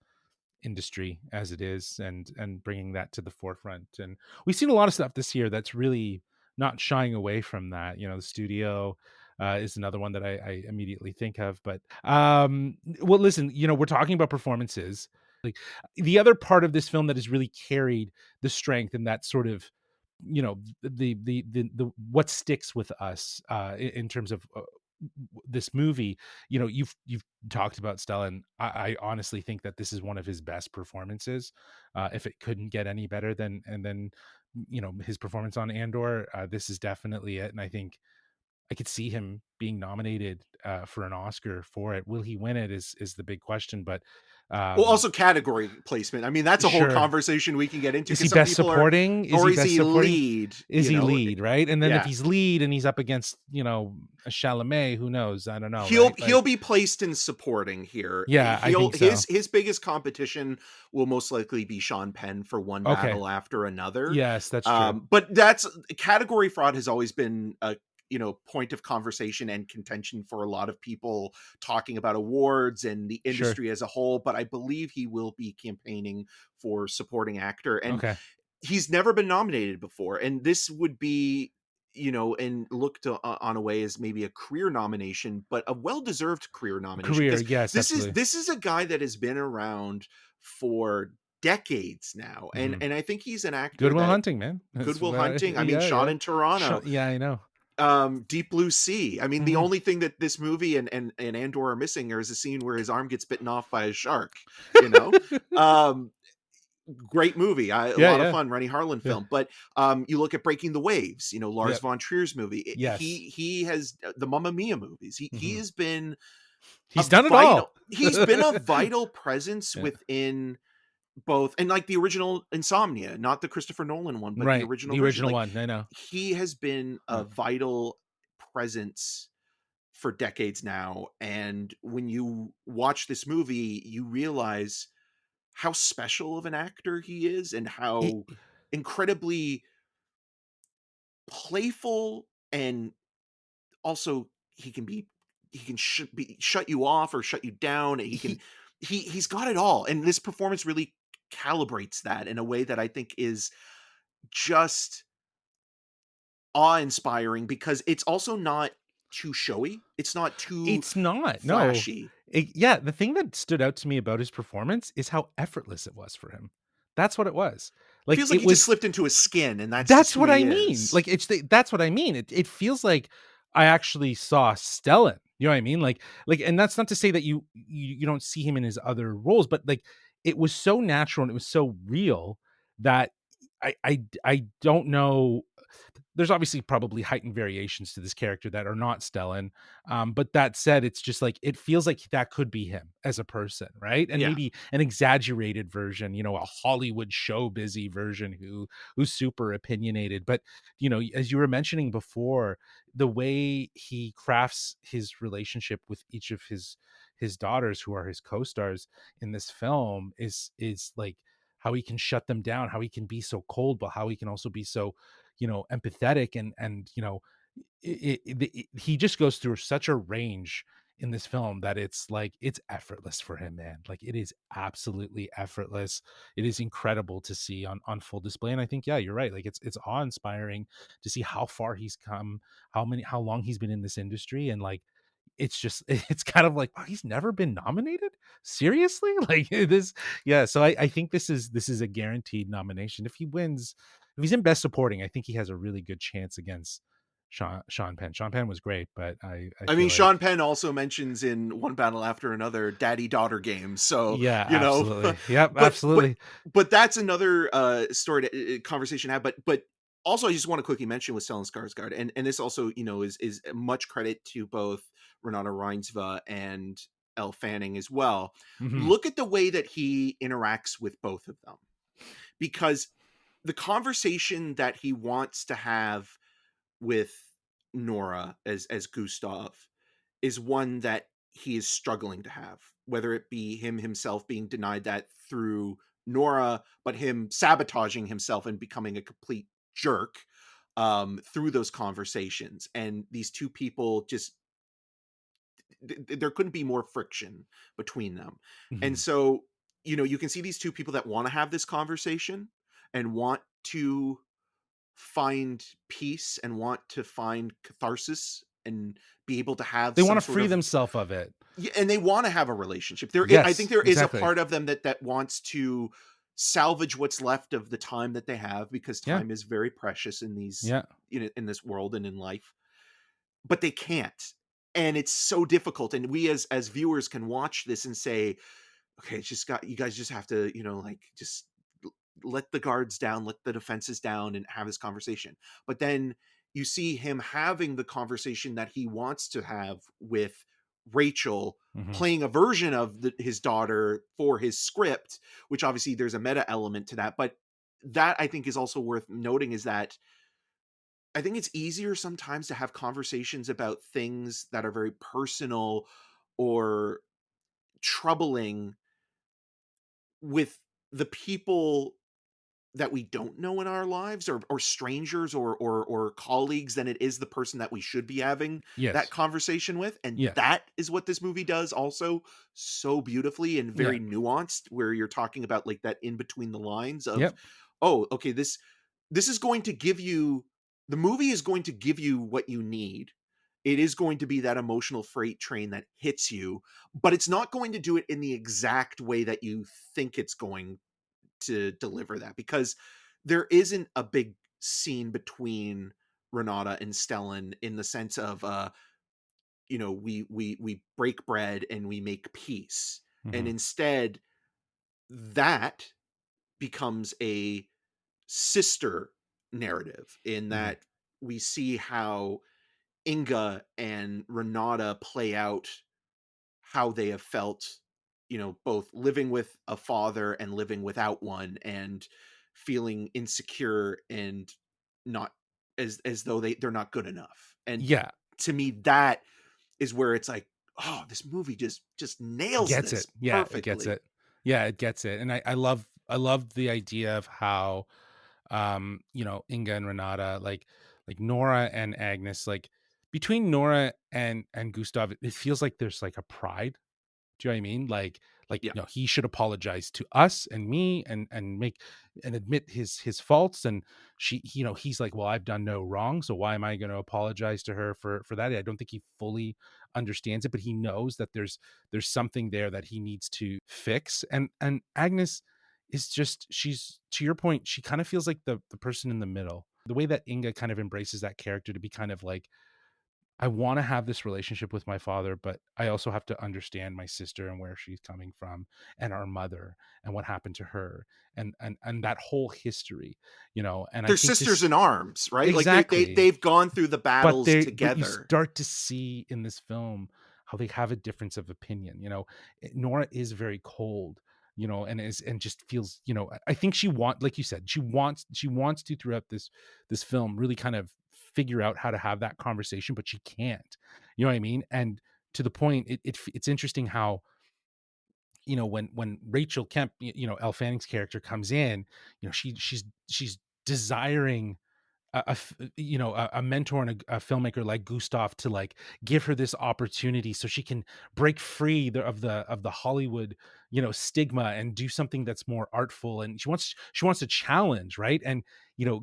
industry as it is, and bringing that to the forefront. And we've seen a lot of stuff this year that's really not shying away from that. The studio is another one that I immediately think of. But well, listen, we're talking about performances. Like, the other part of this film that has really carried the strength and that sort of, the what sticks with us in terms of this movie. You've talked about Stellan. I honestly think that this is one of his best performances. If it couldn't get any better than his performance on Andor, this is definitely it. And I think I could see him being nominated for an Oscar for it. Will he win it is the big question. But well, um also category placement. I mean, that's a whole sure. conversation we can get into, Is he because some best people are, supporting? Is or he is best he supporting? lead? Is he lead, right? And then if Yeah. he's lead and he's up against, a Chalamet, who knows? I don't know, He'll right? Like, he'll be placed in supporting here. yeah, I He'll think so. his biggest competition will most likely be Sean Penn for one Okay. battle after another. Yes, that's true. But that's category fraud has always been a point of conversation and contention for a lot of people talking about awards and the Sure. industry as a whole. But I believe he will be campaigning for supporting actor, and Okay. he's never been nominated before. And this would be, and looked on a way as maybe a career nomination, but a well-deserved career nomination, Career, because yes, absolutely. this is a guy that has been around for decades now. and Mhm. and I think he's an Good actor Will that Hunting, man. That's Goodwill Hunting, I mean, yeah, Shot yeah. in Toronto, Yeah, I know. Deep Blue Sea. I mean, the Mhm. only thing that this movie and Andor are missing is a scene where his arm gets bitten off by a shark, you know? Um, Great movie. A Yeah, lot of yeah. fun, Rennie Harlan Yeah. film. But you look at Breaking the Waves, Lars Yep. von Trier's movie. Yes. He has the Mamma Mia movies. He Mhm. has been a He's done it vital all. he's been a vital presence Yeah. within both, and like the original Insomnia, not the Christopher Nolan one, but the Right. original The version. original Like, one. I know. he has been a Yeah. vital presence for decades now, and when you watch this movie, you realize how special of an actor he is and It, how incredibly playful, and also he can shut you off or shut you down. He can he he's got it all, and this performance really calibrates that in a way that I think is just awe-inspiring, because it's also not too showy. It's not too It's not, no. flashy. Yeah, the thing that stood out to me about his performance is how effortless it was for him. That's what it was. Like, Feels like it he just was slipped into his skin, and that's just that's who what he I mean. is. Like, that's what I mean. It feels like I actually saw Stellan, you know what I mean? Like, and that's not to say that you don't see him in his other roles, but, like, it was so natural and it was so real that I don't know. There's obviously probably heightened variations to this character that are not Stellan. But that said, it's just like it feels like that could be him as a person, right? And Yeah. maybe an exaggerated version, a Hollywood show busy version who's super opinionated. But as you were mentioning before, the way he crafts his relationship with each of his daughters, who are his co-stars in this film, is like how he can shut them down, how he can be so cold, but how he can also be so empathetic, and he just goes through such a range in this film that it's like it's effortless for him, man. Like, it is absolutely effortless. It is incredible to see on full display, and I think, yeah, you're right. Like, it's awe-inspiring to see how far he's come, how long he's been in this industry, and like it's just it's kind of like, oh, he's never been nominated, seriously. Like, this. Yeah, so I think this is a guaranteed nomination. If he wins, if he's in best supporting, I think he has a really good chance against Sean Penn. Sean Penn was great, but I I mean, feel like, Sean Penn also mentions in One Battle After Another daddy-daughter games, so, yeah, you know, absolutely. Yep, but absolutely. that's another, story to conversation to have, but also I just wanna quickly mention with Stellan Skarsgård, and this also, is much credit to both Renate Reinsve and Elle Fanning as well. Mhm. Look at the way that he interacts with both of them, because the conversation that he wants to have with Nora as Gustav is one that he is struggling to have, whether it be him himself being denied that through Nora, but him sabotaging himself and becoming a complete jerk through those conversations. And these two people just there couldn't be more friction between them. And Mhm. so, you can see these two people that want to have this conversation and want to find peace and want to find catharsis and be able to have They some wanna sort free of, themselves of it. yeah, and they want to have a relationship. I think Yes, there is a exactly. part of them that wants to salvage what's left of the time that they have, because Yeah, time is very precious in these, yeah. in this world and in life, but they can't. And it's so difficult, and we as viewers can watch this and say, okay, it's just got, you guys just have to, like, just let the guards down, let the defenses down, and have this conversation. But then you see him having the conversation that he wants to have with Rachel, Mhm. playing a version of his daughter for his script, which obviously there's a meta element to that. But that, I think, is also worth noting, is that I think it's easier sometimes to have conversations about things that are very personal or troubling with the people that we don't know in our lives, or strangers, or colleagues, than it is the person that we should be having that Yes. conversation with. And Yeah. that is what this movie does also so beautifully and Yeah. very nuanced, where you're talking about like that in between the lines of, Yep. oh, okay, this is going to give you, the movie is going to give you what you need. It is going to be that emotional freight train that hits you, but it's not going to do it in the exact way that you think it's going to deliver that, because there isn't a big scene between Renata and Stellan, in the sense of, we break bread and we make peace. And Mhm. instead, that becomes a sister narrative, in Mhm. that we see how Inga and Renata play out how they have felt, both living with a father and living without one, and feeling insecure and not as though they're not good enough. And Yeah, to me, that is where it's like, oh, this movie just nails gets it. this Yeah, it gets perfectly. it. Yeah, it gets it. And I love the idea of how Inga and Renata, like Nora and Agnes, like between Nora and Gustav, it feels like there's like a pride. Do you know what I mean? Like, Yeah. he should apologize to us and me and make and admit his faults. And he's like, well, I've done no wrong, so why am I going to apologize to her for that? I don't think he fully understands it, but he knows that there's something there that he needs to fix. And Agnes is just, she's, to your point, she kind of feels like the person in the middle. The way that Inga kind of embraces that character to be kind of like, I want to have this relationship with my father, but I also have to understand my sister and where she's coming from, and our mother and what happened to her, and that whole history, and I They're think sisters this in arms, right? Like exactly. they've gone through the battles But you together. start to see in this film how they have a difference of opinion. Nora is very cold, and just feels, I think like you said, she wants to, throughout this film, really kind of figure out how to have that conversation, but she can't. You know what I mean? And to the point, it's interesting how, when Rachel Kemp, Elle Fanning's character, comes in, she's desiring a mentor and a filmmaker like Gustav to like give her this opportunity so she can break free of the Hollywood stigma and do something that's more artful. And she wants a challenge, right? And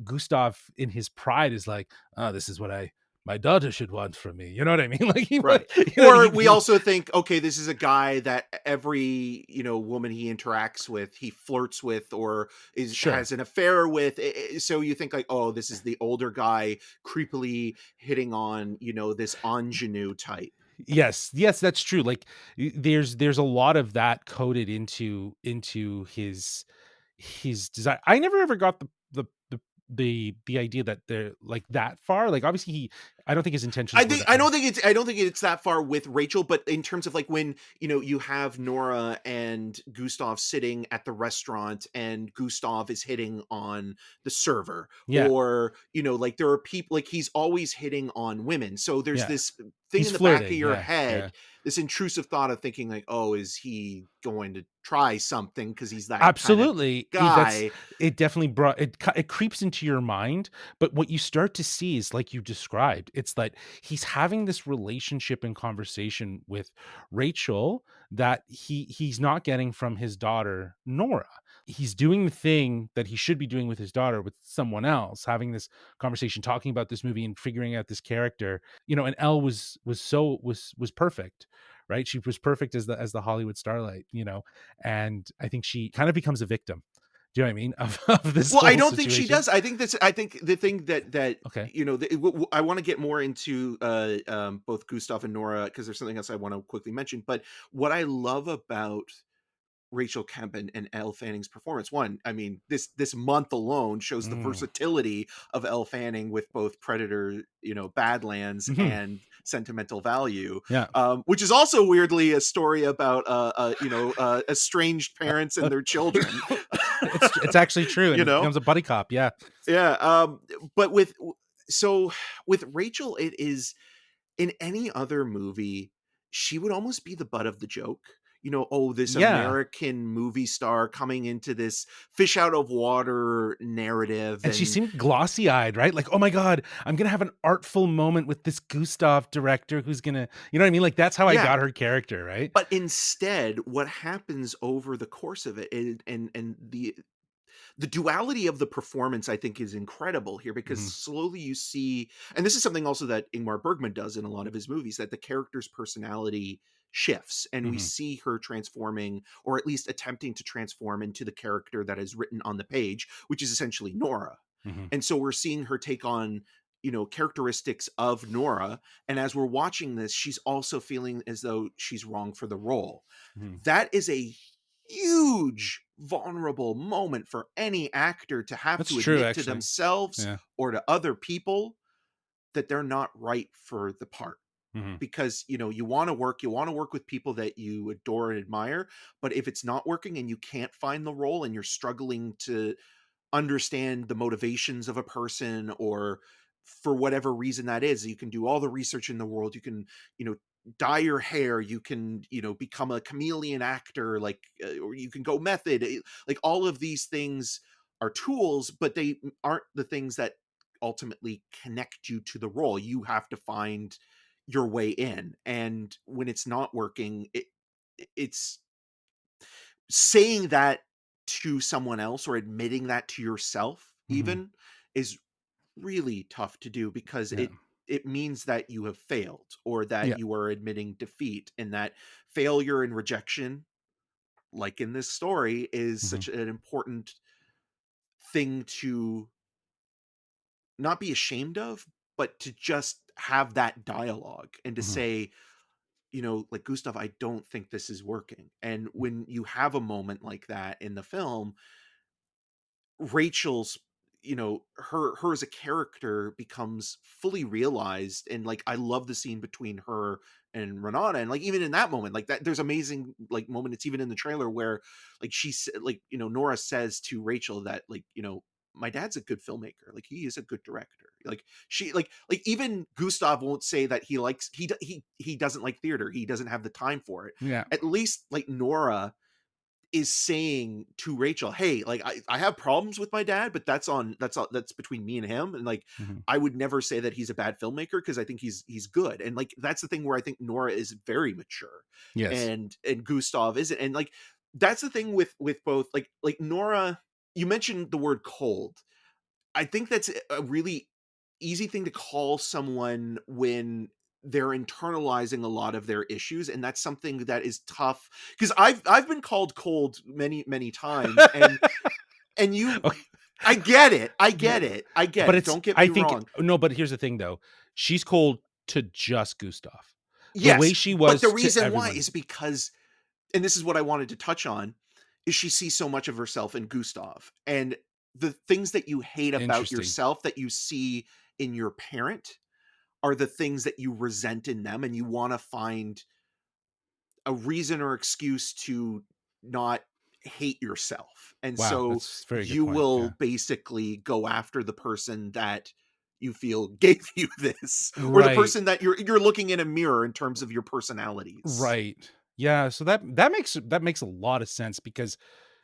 Gustav, in his pride, is like, oh, this is what my daughter should want from me, you know what I mean? Like Right. Or we also think, okay, this is a guy that every, woman he interacts with, he flirts with, or sure. has an affair with. So you think like, oh, this is the older guy creepily hitting on, this ingenue type. Yes, that's true. Like, there's a lot of that coded into his desire. I never ever got the idea that they're like that far. Like, obviously, I don't think his intentions were to I don't think it's that far with Rachel, but in terms of like when, you have Nora and Gustav sitting at the restaurant and Gustav is hitting on the server, yeah, or, like there are people, like he's always hitting on women. So there's yeah. this thing He's in the back of flirting. your Yeah, yeah. head, this intrusive thought of thinking like, oh, is he going to try something because he's that kind of Absolutely. guy? It definitely brought it creeps into your mind, but what you start to see is like you described. It's like he's having this relationship and conversation with Rachel that he's not getting from his daughter Nora. He's doing the thing that he should be doing with his daughter with someone else, having this conversation, talking about this movie and figuring out this character. And Elle was perfect, right? She was perfect as the Hollywood starlight, and I think she kind of becomes a victim. Do you know what I mean? Of this Well, I whole don't think she situation. does. I think the thing that Okay. I want to get more into both Gustav and Nora, because there's something else I want to quickly mention. But what I love about Rachel Kemp and Elle Fanning's performance. One, I mean, this month alone shows the Mm. versatility of Elle Fanning with both Predator, Badlands, Mhm. and Sentimental Value, Yeah. which is also weirdly a story about estranged parents and their children. It's actually true, and you it know, becomes a buddy cop. Yeah. yeah. But so with Rachel, it is, in any other movie, she would almost be the butt of the joke. Oh, this Yeah. American movie star coming into this fish out of water narrative. And she And seemed glossy-eyed, right? Like, "Oh my god, I'm gonna have an artful moment with this Gustav director who's gonna," you know what I mean? Like, that's how I yeah, got her character, right? but instead, what happens over the course of it, and the duality of the performance, I think, is incredible here, because Mhm, slowly you see, and this is something also that Ingmar Bergman does in a lot of his movies, that the character's personality shifts, and we mhm, see her transforming, or at least attempting to transform, into the character that is written on the page, which is essentially Nora. mhm, And so we're seeing her take on, characteristics of Nora, and as we're watching this, she's also feeling as though she's wrong for the role. mhm. That is a huge vulnerable moment for any actor to have That's to true, admit to actually. themselves Yeah. or to other people that they're not right for the part. Mhm. because, you want to work with people that you adore and admire, but if it's not working and you can't find the role and you're struggling to understand the motivations of a person, or for whatever reason that is, you can do all the research in the world, you can, you know dye your hair, you can, become a chameleon actor, like, or you can go method, like all of these things are tools, but they aren't the things that ultimately connect you to the role. You have to find your way in, and when it's not working, it's saying that to someone else, or admitting that to yourself Mhm. even, is really tough to do, because Yeah. it means that you have failed, or that Yeah. you are admitting defeat, and that failure and rejection, like in this story, is Mhm. such an important thing to not be ashamed of, but to just have that dialogue and to Mhm. say, like, Gustav, I don't think this is working. And when you have a moment like that in the film, Rachel's, her as a character becomes fully realized, and like, I love the scene between her and Renata, and like, even in that moment, like, that there's amazing like moment, it's even in the trailer, where like, like, Nora says to Rachel that, like, my dad's a good filmmaker, like, he is a good director, like, she like even Gustav won't say that he likes he doesn't like theater, he doesn't have the time for it. Yeah. At least, like, Nora is saying to Rachel, "Hey, like, I have problems with my dad, but that's between me and him, and like, Mhm. I would never say that he's a bad filmmaker, because I think he's good." And like, that's the thing where I think Nora is very mature, Yes. and Gustav isn't. And like, that's the thing with both, like Nora. You mentioned the word cold. I think that's a really easy thing to call someone when they're internalizing a lot of their issues, and that's something that is tough, because I've been called cold many, many times, and you Okay. I get it. I Yeah. get it. I get But it. it's Don't get I me think wrong. no, but here's the thing though. She's cold to just Gustav. The way Yes, she but the was to reason why everyone. is because, and this is what I wanted to touch on, is she sees so much of herself in Gustav, and the things that you hate about Interesting. yourself that you see in your parent are the things that you resent in them, and you want to find a reason or excuse to not hate yourself. And Wow, so that's a very good you point. will Yeah. basically go after the person that you feel gave you this, or the Right. person that you're looking in a mirror in terms of your personalities. Right. Yeah, so that makes a lot of sense because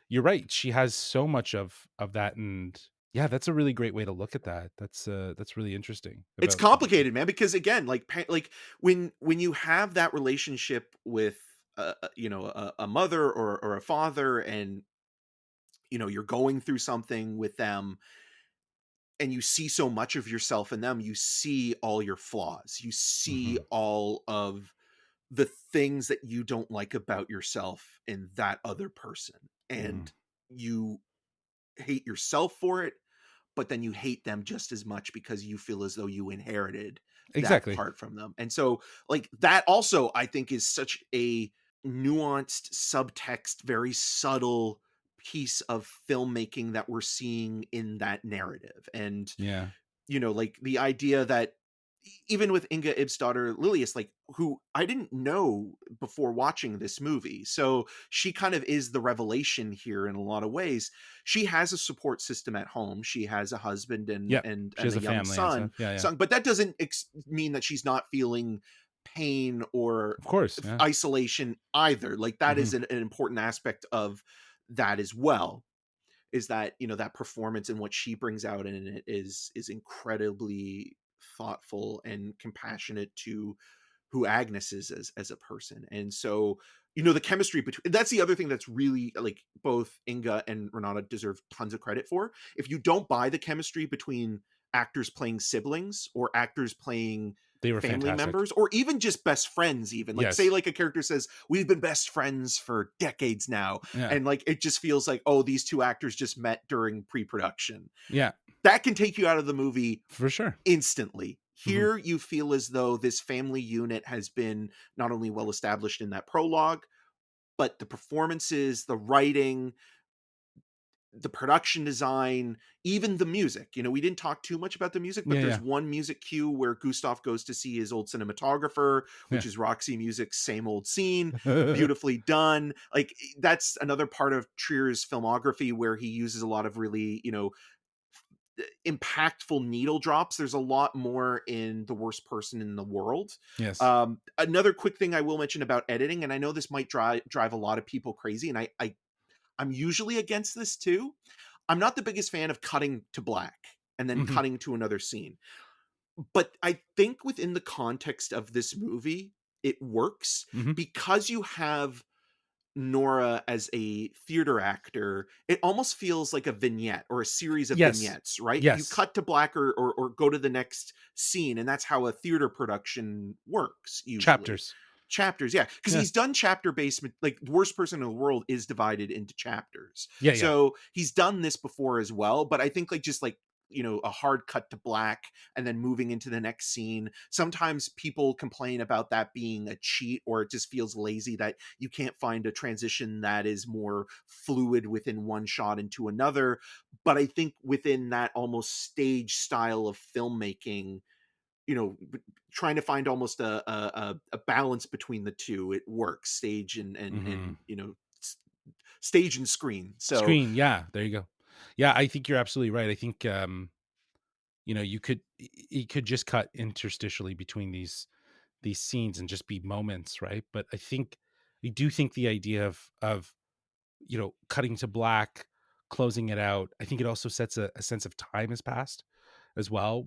you're right. She has so much of that, and yeah, that's a really great way to look at that. That's really interesting It's about complicated, man, because again, like, like, when you have that relationship with a mother, or a father, and you're going through something with them, and you see so much of yourself in them, you see all your flaws, you see Mhm. all of the things that you don't like about yourself in that other person, Mhm. and you hate yourself for it, but then you hate them just as much because you feel as though you inherited that Exactly. part from them. And so, like, that also, I think, is such a nuanced subtext, very subtle piece of filmmaking that we're seeing in that narrative. And Yeah. like, the idea that even with Inga Ibsdotter Lilleaas, like, who I didn't know before watching this movie. So she kind of is the revelation here in a lot of ways. She has a support system at home. She has a husband and Yep. and She and has a a young family and stuff. Yeah, yeah. son, but that doesn't mean that she's not feeling pain or Of course, yeah. isolation either. Like, that is Mhm. an important aspect of that as well, is that that performance and what she brings out in it is incredibly thoughtful and compassionate to who Agnes is as a person. And so the chemistry between, that's the other thing that's really, like, both Inga and Renata deserve tons of credit for. If you don't buy the chemistry between actors playing siblings, or actors playing They were family fantastic. members, or even just best friends, even, like, say, Yes. like, a character says, we've been best friends for decades now, Yeah. and like, it just feels like, oh, these two actors just met during pre-production, Yeah, that can take you out of the movie for sure. instantly. Mhm. Here you feel as though this family unit has been not only well established in that prologue, but the performances, the writing, the production design, even the music. We didn't talk too much about the music, but Yeah, there's yeah. one music cue where Gustav goes to see his old cinematographer, Yeah. which is Roxy Music's Same Old Scene. Beautifully done. Like, that's another part of Trier's filmography where he uses a lot of really, impactful needle drops. There's a lot more in The Worst Person in the World. Yes. Another quick thing I will mention about editing, and I know this might drive a lot of people crazy, and I'm usually against this too. I'm not the biggest fan of cutting to black and then Mhm. cutting to another scene. But I think within the context of this movie, it works Mhm. because you have Nora as a theater actor. It almost feels like a vignette or a series of Yes. vignettes, right? You Yes. cut to black or go to the next scene, and that's how a theater production works usually. Chapters. Chapters, yeah, because Yeah. he's done chapter based, like the worst person in the world is divided into chapters. Yeah, yeah. So he's done this before as well. But I think like just like a hard cut to black and then moving into the next scene. Sometimes people complain about that being a cheat, or it just feels lazy that you can't find a transition that is more fluid within one shot into another. But I think within that almost stage style of filmmaking, you know trying to find almost a balance between the two, it works, stage Mhm. and stage and screen. So Screen, yeah, there you go. Yeah, I think you're absolutely right. I think, you could it could just cut interstitially between these scenes and just be moments, right? But I do think the idea of cutting to black, closing it out, I think it also sets a sense of time has passed as well.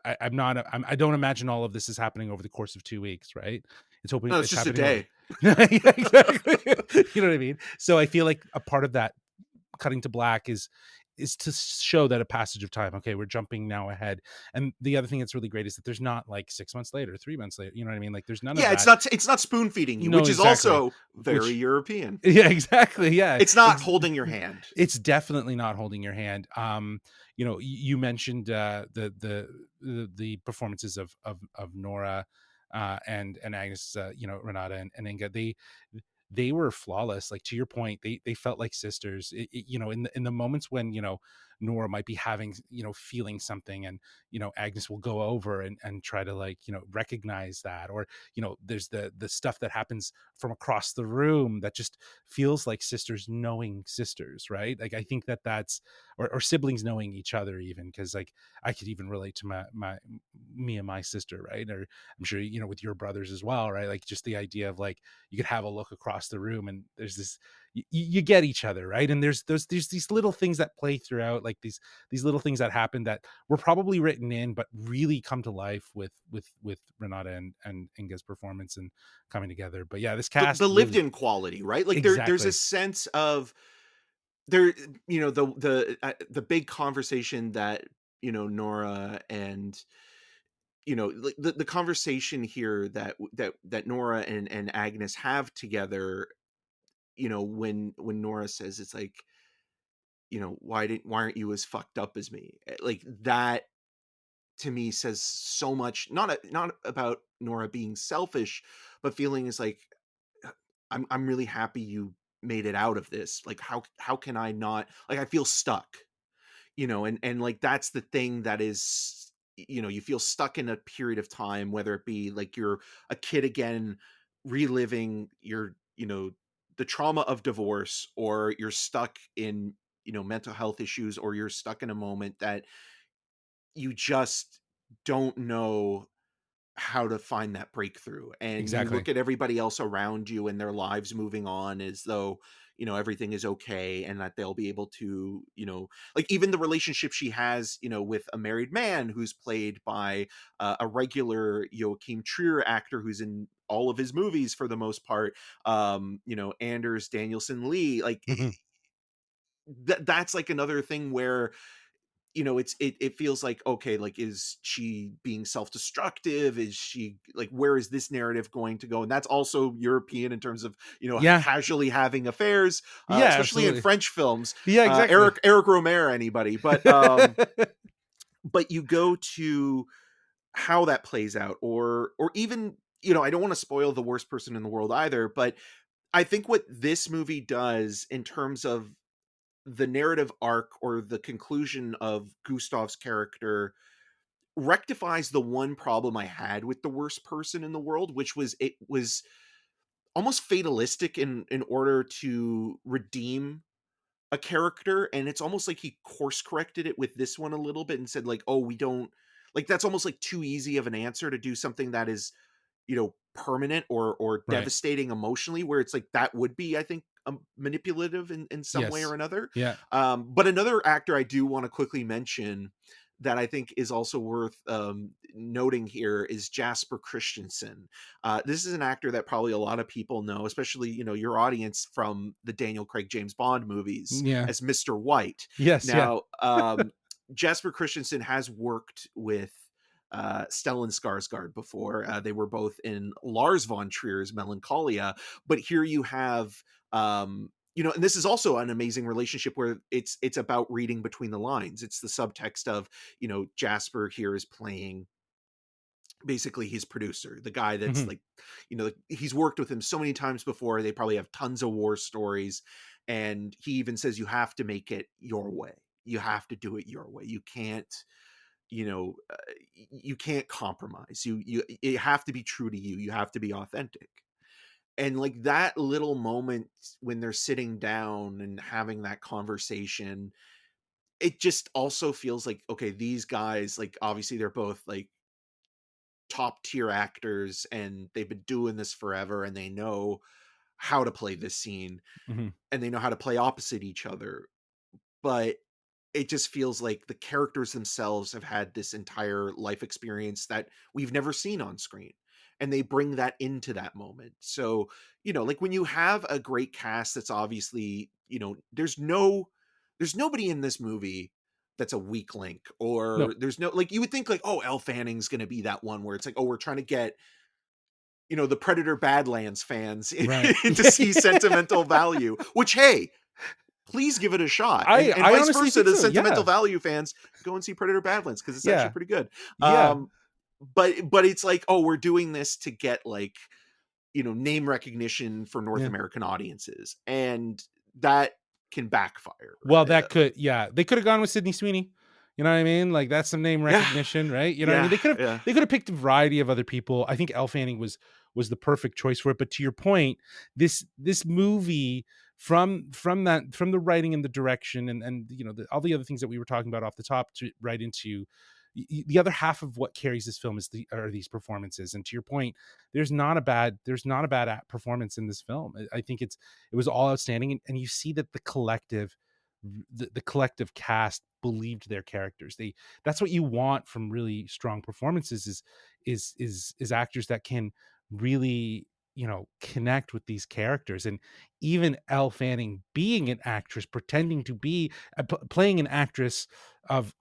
I'm not, I don't imagine all of this is happening over the course of 2 weeks, right? no, it's It's just a happening over, day. yeah, exactly. You know what I mean? So I feel like a part of that cutting to black is to show that a passage of time. Okay, we're jumping now ahead. And the other thing that's really great is that there's not like 6 months later, 3 months later. You know what I mean? Like there's none of Yeah, that. it's not spoon feeding you, No, which is exactly. also very Which European. yeah, exactly. Yeah. It's not holding your hand. It's definitely not holding your hand. You mentioned the performances of Nora and Agnes, Renata and Inga. They were flawless. Like to your point, they felt like sisters. In the moments when Nora might be having feeling something, and Agnes will go over and try to like recognize that, or there's the stuff that happens from across the room that just feels like sisters knowing sisters, right? Like I think that's or siblings knowing each other, even because like I could even relate to my me and my sister, right? Or I'm sure with your brothers as well, right? Like just the idea of like you could have a look across the room and there's this you get each other, right? And there's these little things that play throughout, like these little things that happen that were probably written in but really come to life with Renata and Inga's performance and coming together. But yeah, this the cast the lived really in quality, right? Like there's a exactly. sense of there, the big conversation that Nora and like the conversation here that Nora and Agnes have together, when Nora says it's like, why aren't you as fucked up as me? Like that to me says so much, not about Nora being selfish, but feeling is like, I'm really happy you made it out of this. Like how can I not, like, I feel stuck, and like that's the thing that is, you feel stuck in a period of time, whether it be like you're a kid again reliving your, the trauma of divorce, or you're stuck in, mental health issues, or you're stuck in a moment that you just don't know how to find that breakthrough, and you Exactly. look at everybody else around you and their lives moving on as though everything is okay, and that they'll be able to, like even the relationship she has, with a married man who's played by a regular Joachim Trier actor who's in all of his movies for the most part, Anders Danielson Lee, like Mhm. that's like another thing where it feels like, okay, like is she being self-destructive, is she like, where is this narrative going to go? And that's also European in terms of Yeah. casually having affairs, Yeah, especially in absolutely. French films. Yeah, exactly. Eric Romer, anybody, but you go to how that plays out, or even, I don't want to spoil The Worst Person in the World either, but I think what this movie does in terms of the narrative arc or the conclusion of Gustav's character rectifies the one problem I had with the worst person in the world, which was it was almost fatalistic in order to redeem a character, and it's almost like he course corrected it with this one a little bit and said like, "Oh, we don't like that's almost like too easy of an answer to do something that is, permanent or Right. devastating emotionally," where it's like that would be, I think, manipulative in some way or Yes. another. Yeah. But another actor I do want to quickly mention that I think is also worth noting here is Jasper Christensen. This is an actor that probably a lot of people know, especially your audience, from the Daniel Craig James Bond movies Yeah. as Mr. White. Yes. Yeah. Now, Jasper Christensen has worked with Stellan Skarsgård before. They were both in Lars von Trier's Melancholia, but here you have and this is also an amazing relationship where it's about reading between the lines. It's the subtext of, Jasper here is playing basically his producer, the guy that's Hmm. like, he's worked with him so many times before. They probably have tons of war stories, and he even says you have to make it your way. You have to do it your way. You can't you know you can't compromise. You have to be true to you. You have to be authentic. And like that little moment when they're sitting down and having that conversation, it just also feels like, okay, these guys, like, obviously they're both like top tier actors and they've been doing this forever and they know how to play this scene Hmm. and they know how to play opposite each other. But it just feels like the characters themselves have had this entire life experience that we've never seen on screen, and they bring that into that moment. So, like when you have a great cast that's obviously, there's nobody in this movie that's a weak link, No. or there's no, like, you would think like, oh, Elle Fanning's going to be that one where it's like, oh, we're trying to get, the Predator Badlands fans Right. to see Sentimental Value, which, hey, please give it a shot. And I vice honestly versa think to so. Sentimental Yeah. Value fans, go and see Predator Badlands because it's actually Yeah. pretty good. Yeah. Um, but it's like, oh, we're doing this to get like, name recognition for North Yeah. American audiences, and that can backfire. Well, that could, yeah, they could have gone with Sydney Sweeney. You know what I mean? Like that's some name Yeah, recognition, right? You know what I mean? yeah, yeah. They could have picked a variety of other people. I think Elle Fanning was the perfect choice for it. But to your point, this movie, from the writing and the direction and all the other things that we were talking about off the top, to right into the other half of what carries this film are these performances. And to your point, there's not a bad performance in this film. I think it was all outstanding, and you see that the collective cast believed their characters. That's what you want from really strong performances, is actors that can really connect with these characters. And even Elle Fanning being an actress, pretending to be playing an actress of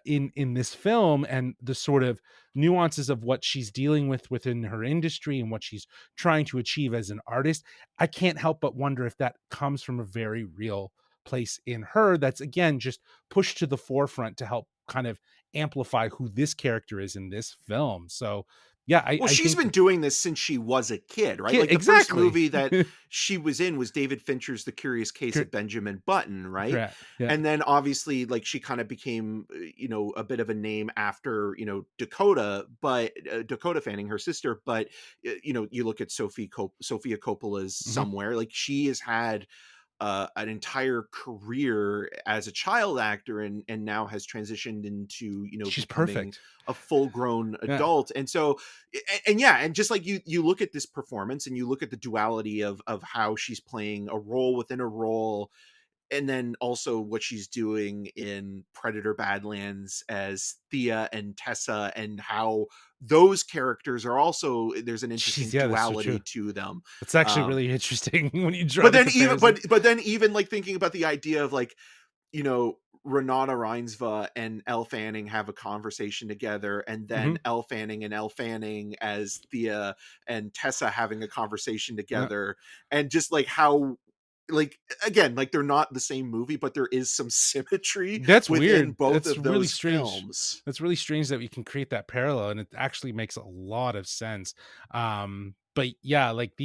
in this film, and the sort of nuances of what she's dealing with within her industry and what she's trying to achieve as an artist, I can't help but wonder if that comes from a very real place in her, that's again just pushed to the forefront to help kind of amplify who this character is in this film. So yeah, Well, I she's think been doing this since she was a kid, right? Like the first exactly. movie that she was in was David Fincher's The Curious Case of Benjamin Button, right? Correct. Yeah. And then obviously, like, she kind of became, a bit of a name after, Dakota, but Dakota Fanning, her sister. But you look at Sophia Coppola's Mhm. Somewhere, like she has had an entire career as a child actor, and now has transitioned into She's becoming perfect. a full grown Yeah. adult. And so and yeah, and just like you look at this performance and you look at the duality of how she's playing a role within a role, and then also what she's doing in Predator Badlands as Thea and Tessa, and how those characters are also, there's an She's interesting Yeah, that's so true. duality to them. It's actually um really interesting when you draw but the then even comparison. but then even like thinking about the idea of like, you know, Renate Reinsve and Elle Fanning have a conversation together, and then Mhm. Elle Fanning as Thea and Tessa having a conversation Yeah. together, and just like how, like, again, like they're not the same movie, but there is some symmetry That's within weird. both That's of really those strange. films. That's really strange that we can create that parallel, and it actually makes a lot of sense. But yeah, like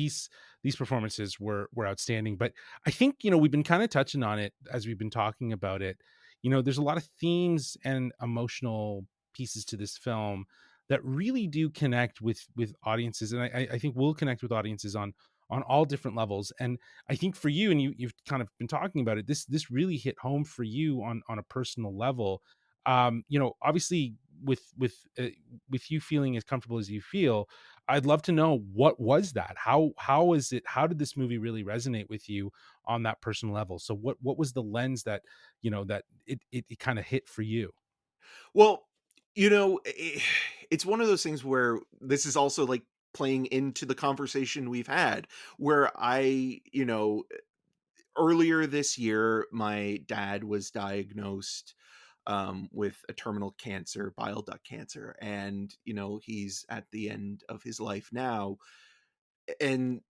these performances were outstanding. But I think, you know, we've been kind of touching on it as we've been talking about it. You know, there's a lot of themes and emotional pieces to this film that really do connect with audiences, and I think will connect with audiences on all different levels. And I think for you, and you've kind of been talking about it, this really hit home for you on a personal level. You know, obviously with you feeling as comfortable as you feel, I'd love to know, what was that? How is it? How did this movie really resonate with you on that personal level? So what was the lens that, you know, that it kind of hit for you? Well, you know, it's one of those things where this is also like playing into the conversation we've had, where earlier this year, my dad was diagnosed with a terminal cancer, bile duct cancer, and he's at the end of his life now. And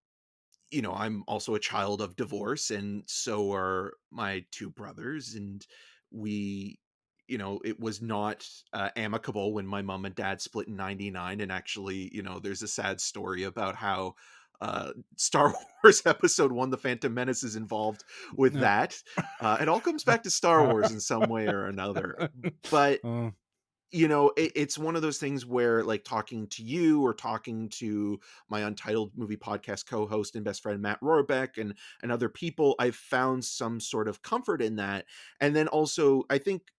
I'm also a child of divorce, and so are my two brothers. And we, it was not amicable when my mom and dad split in '99. And actually, there's a sad story about how Star Wars Episode One: The Phantom Menace is involved with No. that. It all comes back to Star Wars in some way or another. But Uh, it's one of those things where, like, talking to you or talking to my Untitled Movie Podcast co-host and best friend Matt Rohrbeck and other people, I've found some sort of comfort in that. And then also, I think,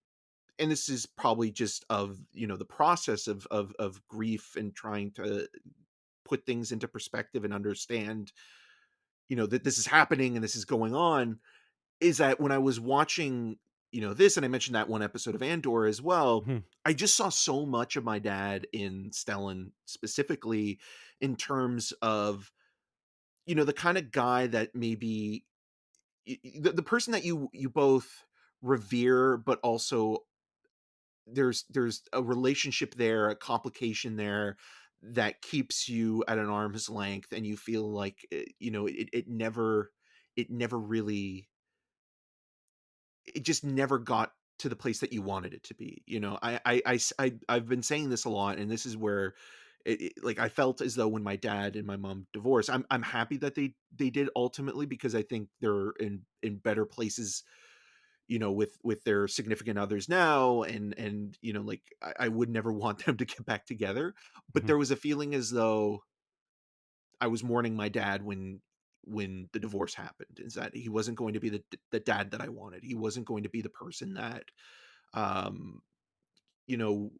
and this is probably just of the process of grief and trying to put things into perspective and understand that this is happening and this is going on, is that when I was watching, this, and I mentioned that one episode of Andor as well, mhm. I just saw so much of my dad in Stellan, specifically in terms of, the kind of guy that maybe the person that you both revere, but also there's a relationship there, a complication there that keeps you at an arm's length, and you feel like it never really, it just never got to the place that you wanted it to be. I've been saying this a lot, and this is where like, I felt as though when my dad and my mom divorced, I'm happy that they did ultimately, because I think they're in better places, with their significant others now. And like, I would never want them to get back together. But Mhm. there was a feeling as though I was mourning my dad when the divorce happened, is that he wasn't going to be the dad that I wanted. He wasn't going to be the person that um you know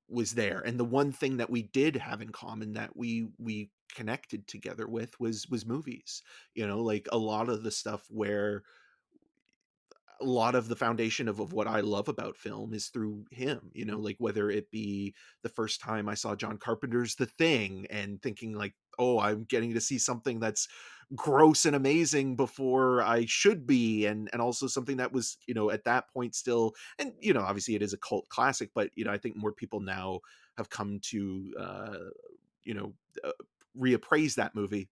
was there. And the one thing that we did have in common, that we connected together with, was movies. Like, a lot of the stuff where a lot of the foundation of what I love about film is through him. Like, whether it be the first time I saw John Carpenter's The Thing and thinking like, oh, I'm getting to see something that's gross and amazing before I should be. And also something that was, at that point still, and obviously it is a cult classic, but I think more people now have come to you know uh, reappraise that movie.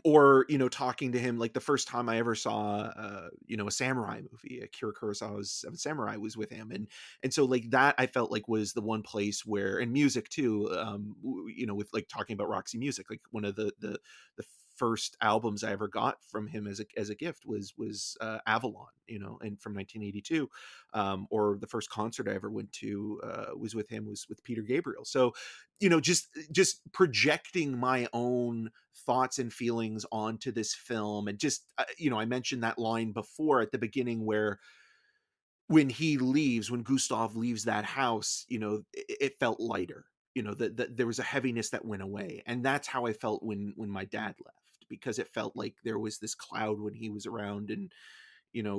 Or talking to him, like, the first time I ever saw a samurai movie, Akira Kurosawa's Seven Samurai, was with him. And so, like, that I felt like was the one place where, and music too, with, like, talking about Roxy Music, like, one of the first albums I ever got from him as a gift was Avalon, and from 1982. Or the first concert I ever went to was with him, was with Peter Gabriel. So just projecting my own thoughts and feelings onto this film. And just I mentioned that line before at the beginning, where when Gustav leaves that house, it felt lighter. That there was a heaviness that went away. And that's how I felt when my dad left, because it felt like there was this cloud when he was around. And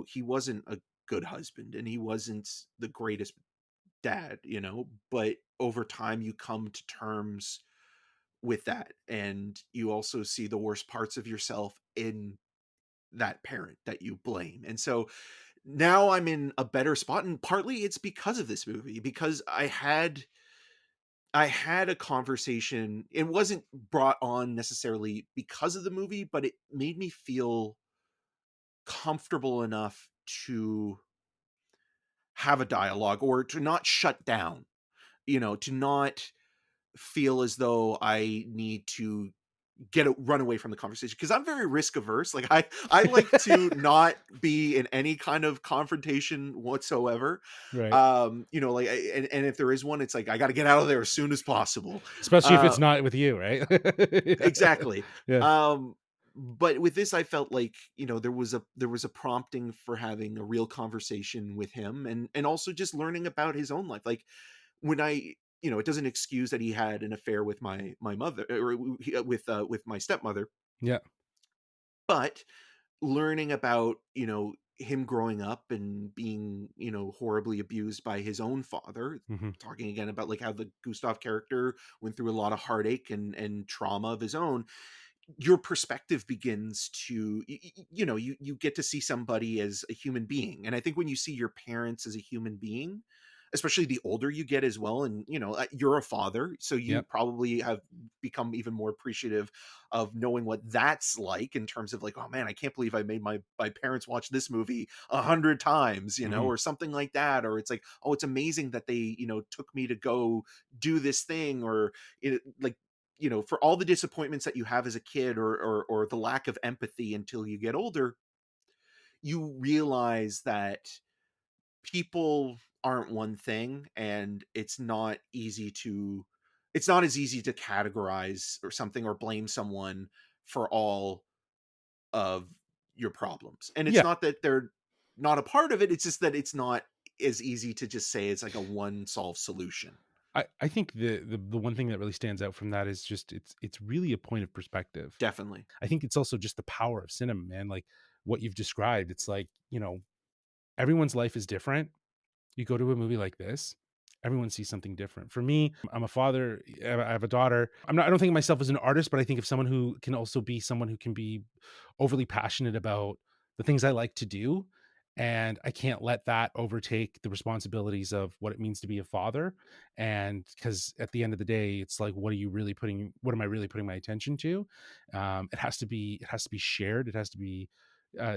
he wasn't a good husband, and he wasn't the greatest dad, but over time you come to terms with that, and you also see the worst parts of yourself in that parent that you blame. And so now I'm in a better spot, and partly it's because of this movie, because I had a conversation. It wasn't brought on necessarily because of the movie, but it made me feel comfortable enough to have a dialogue, or to not shut down, to not feel as though I need to run away from the conversation because I'm very risk averse. Like I like to not be in any kind of confrontation whatsoever. Right. Like and if there is one, it's like I got to get out of there as soon as possible. Especially if Uh it's not with you, right? exactly. Yeah. But with this I felt like, there was a prompting for having a real conversation with him, and also just learning about his own life. Like when it doesn't excuse that he had an affair with my mother, or with my stepmother, Yeah. but learning about, him growing up and being, horribly abused by his own father, Mhm. talking again about like how the Gustav character went through a lot of heartache and trauma of his own. Your perspective begins to you get to see somebody as a human being, and I think when you see your parents as a human being, especially the older you get as well, and you're a father, so you Yep. probably have become even more appreciative of knowing what that's like, in terms of like, oh man, I can't believe I made my parents watch this movie 100 times, Mhm. or something like that. Or it's like, oh, it's amazing that they took me to go do this thing. Or like, for all the disappointments that you have as a kid, or the lack of empathy until you get older, you realize that people aren't one thing, and it's not as easy to categorize or something, or blame someone for all of your problems. And it's Yeah. not that they're not a part of it, it's just that it's not as easy to just say it's like a one solve solution. I think the one thing that really stands out from that is just it's really a point of perspective. Definitely. I think it's also just the power of cinema, man. Like what you've described, it's like, everyone's life is different. You go to a movie like this, everyone sees something different. For me, I'm a father. I have a daughter. I don't think of myself as an artist, but I think of someone who can also be someone who can be overly passionate about the things I like to do. And I can't let that overtake the responsibilities of what it means to be a father. And because at the end of the day, it's like, what am I really putting my attention to? It has to be shared. It has to be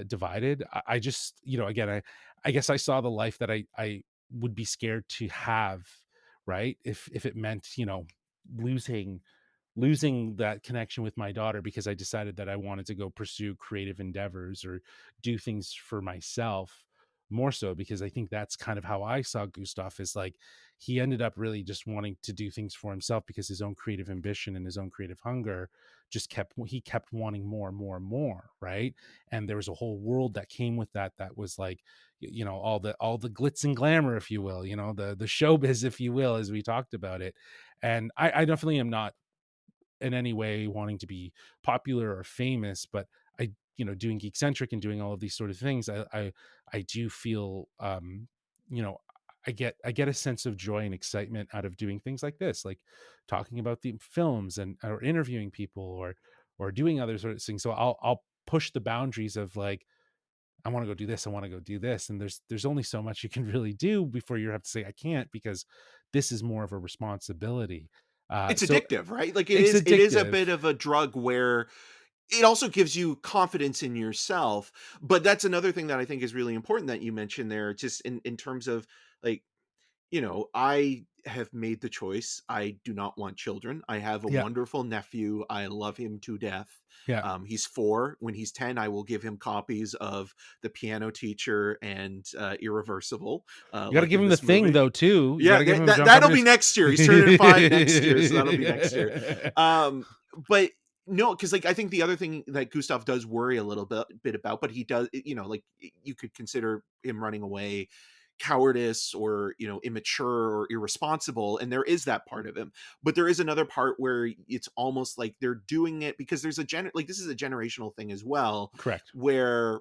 divided. I just, again, I guess I saw the life that I would be scared to have, right? If it meant, losing losing that connection with my daughter because I decided that I wanted to go pursue creative endeavors or do things for myself, more so because I think that's kind of how I saw Gustav, is like he ended up really just wanting to do things for himself because his own creative ambition and his own creative hunger just kept wanting more and more and more, right? And there was a whole world that came with that was like, all the glitz and glamour, if you will, the showbiz, if you will, as we talked about it. And I definitely am not in any way wanting to be popular or famous, but I, doing Geekcentric and doing all of these sort of things, I do feel, you know, I get a sense of joy and excitement out of doing things like this, like talking about the films and or interviewing people or doing other sort of things. So I'll push the boundaries of like, I want to go do this, I want to go do this. And there's only so much you can really do before you have to say I can't, because this is more of a responsibility. It's So addictive, right? Like it it's is it is a addictive. bit of a drug where it also gives you confidence in yourself. But that's another thing that I think is really important that you mentioned there, just in terms of like, I have made the choice. I do not want children. I have a Yeah. wonderful nephew. I love him to death. Yeah. He's 4. When he's 10, I will give him copies of The Piano Teacher and Irreversible, You gotta like give in him the this Thing movie. though too. You Yeah, gotta give him John that'll be Carpenter's. next year. He's turning 5 next year, so that'll be next year. But no, because like I think the other thing that Gustav does worry a little bit about, but he does, like you could consider him running away cowardice, or immature or irresponsible, and there is that part of him. But there is another part where it's almost like they're doing it because there's like this is a generational thing as well, Correct. where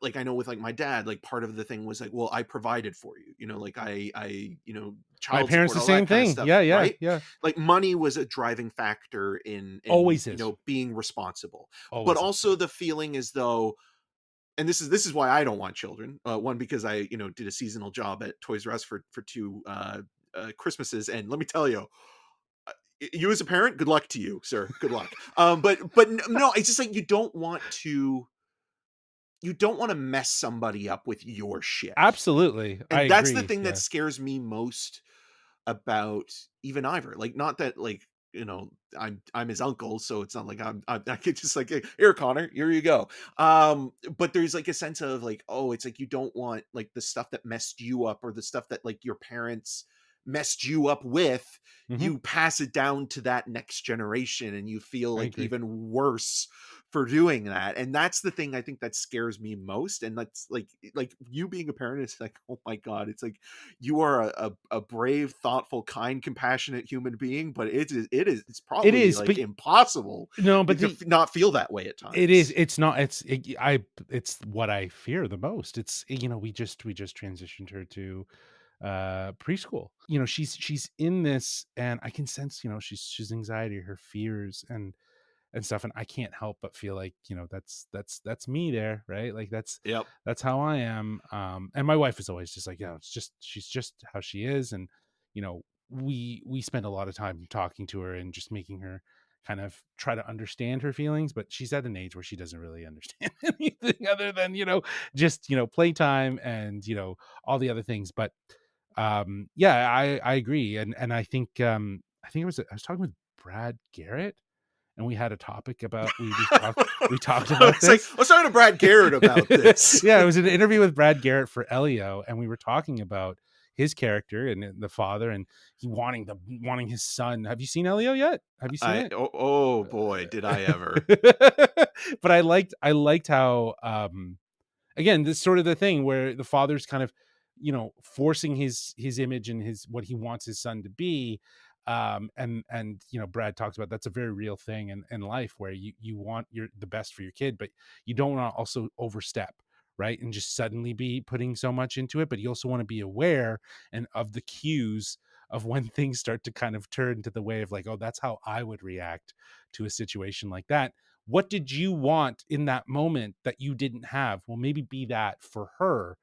like I know with like my dad, like part of the thing was like, well, I provided for you, like I My child parents support, the all that same kind of thing. stuff, Yeah, yeah, right? yeah. Like money was a driving factor in Always is. being responsible. But Always is. also the feeling as though, and this is why I don't want children. One, because I did a seasonal job at Toys R Us for 2 Christmases, and let me tell you, you as a parent, good luck to you, sir. Good luck. But no, it's just like you don't want to mess somebody up with your shit. Absolutely. I And that's the agree. thing that Yeah. scares me most about even Ivor. Like, not that like I'm his uncle, so it's not like I could just like, "Hey, here, Connor, here you go." But there's like a sense of like, oh, it's like you don't want like the stuff that messed you up, or the stuff that like your parents messed you up with, Hmm. you pass it down to that next generation, and you feel I like agree. even worse for doing that. And that's the thing I think that scares me most. And that's like you being a parent, it's like, oh my God, it's like you are a brave, thoughtful, kind, compassionate human being, but it's It probably is, like but impossible no, to but the not feel that way at it is. times. It's not. It's what I fear the most. We just transitioned her to preschool. She's in this, and I can sense, she's anxiety, her fears, and stuff, and I can't help but feel like, that's me there, right? Like Yep. that's how I am. And my wife is always just like, she's just how she is. And we spend a lot of time talking to her and just making her kind of try to understand her feelings, but she's at an age where she doesn't really understand anything other than, just, playtime and, all the other things. But yeah, I agree. And I think I was talking with Brad Garrett, and we had a topic about we talked I about was like, this. I was talking to Brad Garrett about this. Yeah, it was an interview with Brad Garrett for Elio, and we were talking about his character and the father, and he wanting his son. Have you seen Elio yet? Have you seen it? Oh boy, did I ever. But I liked how, again, this sort of the thing where the father's kind of, forcing his image and his what he wants his son to be. And Brad talks about that's a very real thing in life, where you want the best for your kid, but you don't want to also overstep, right, and just suddenly be putting so much into it. But you also want to be aware and of the cues of when things start to kind of turn to the way of like, oh, that's how I would react to a situation like that. What did you want in that moment that you didn't have? Well, maybe be that for her.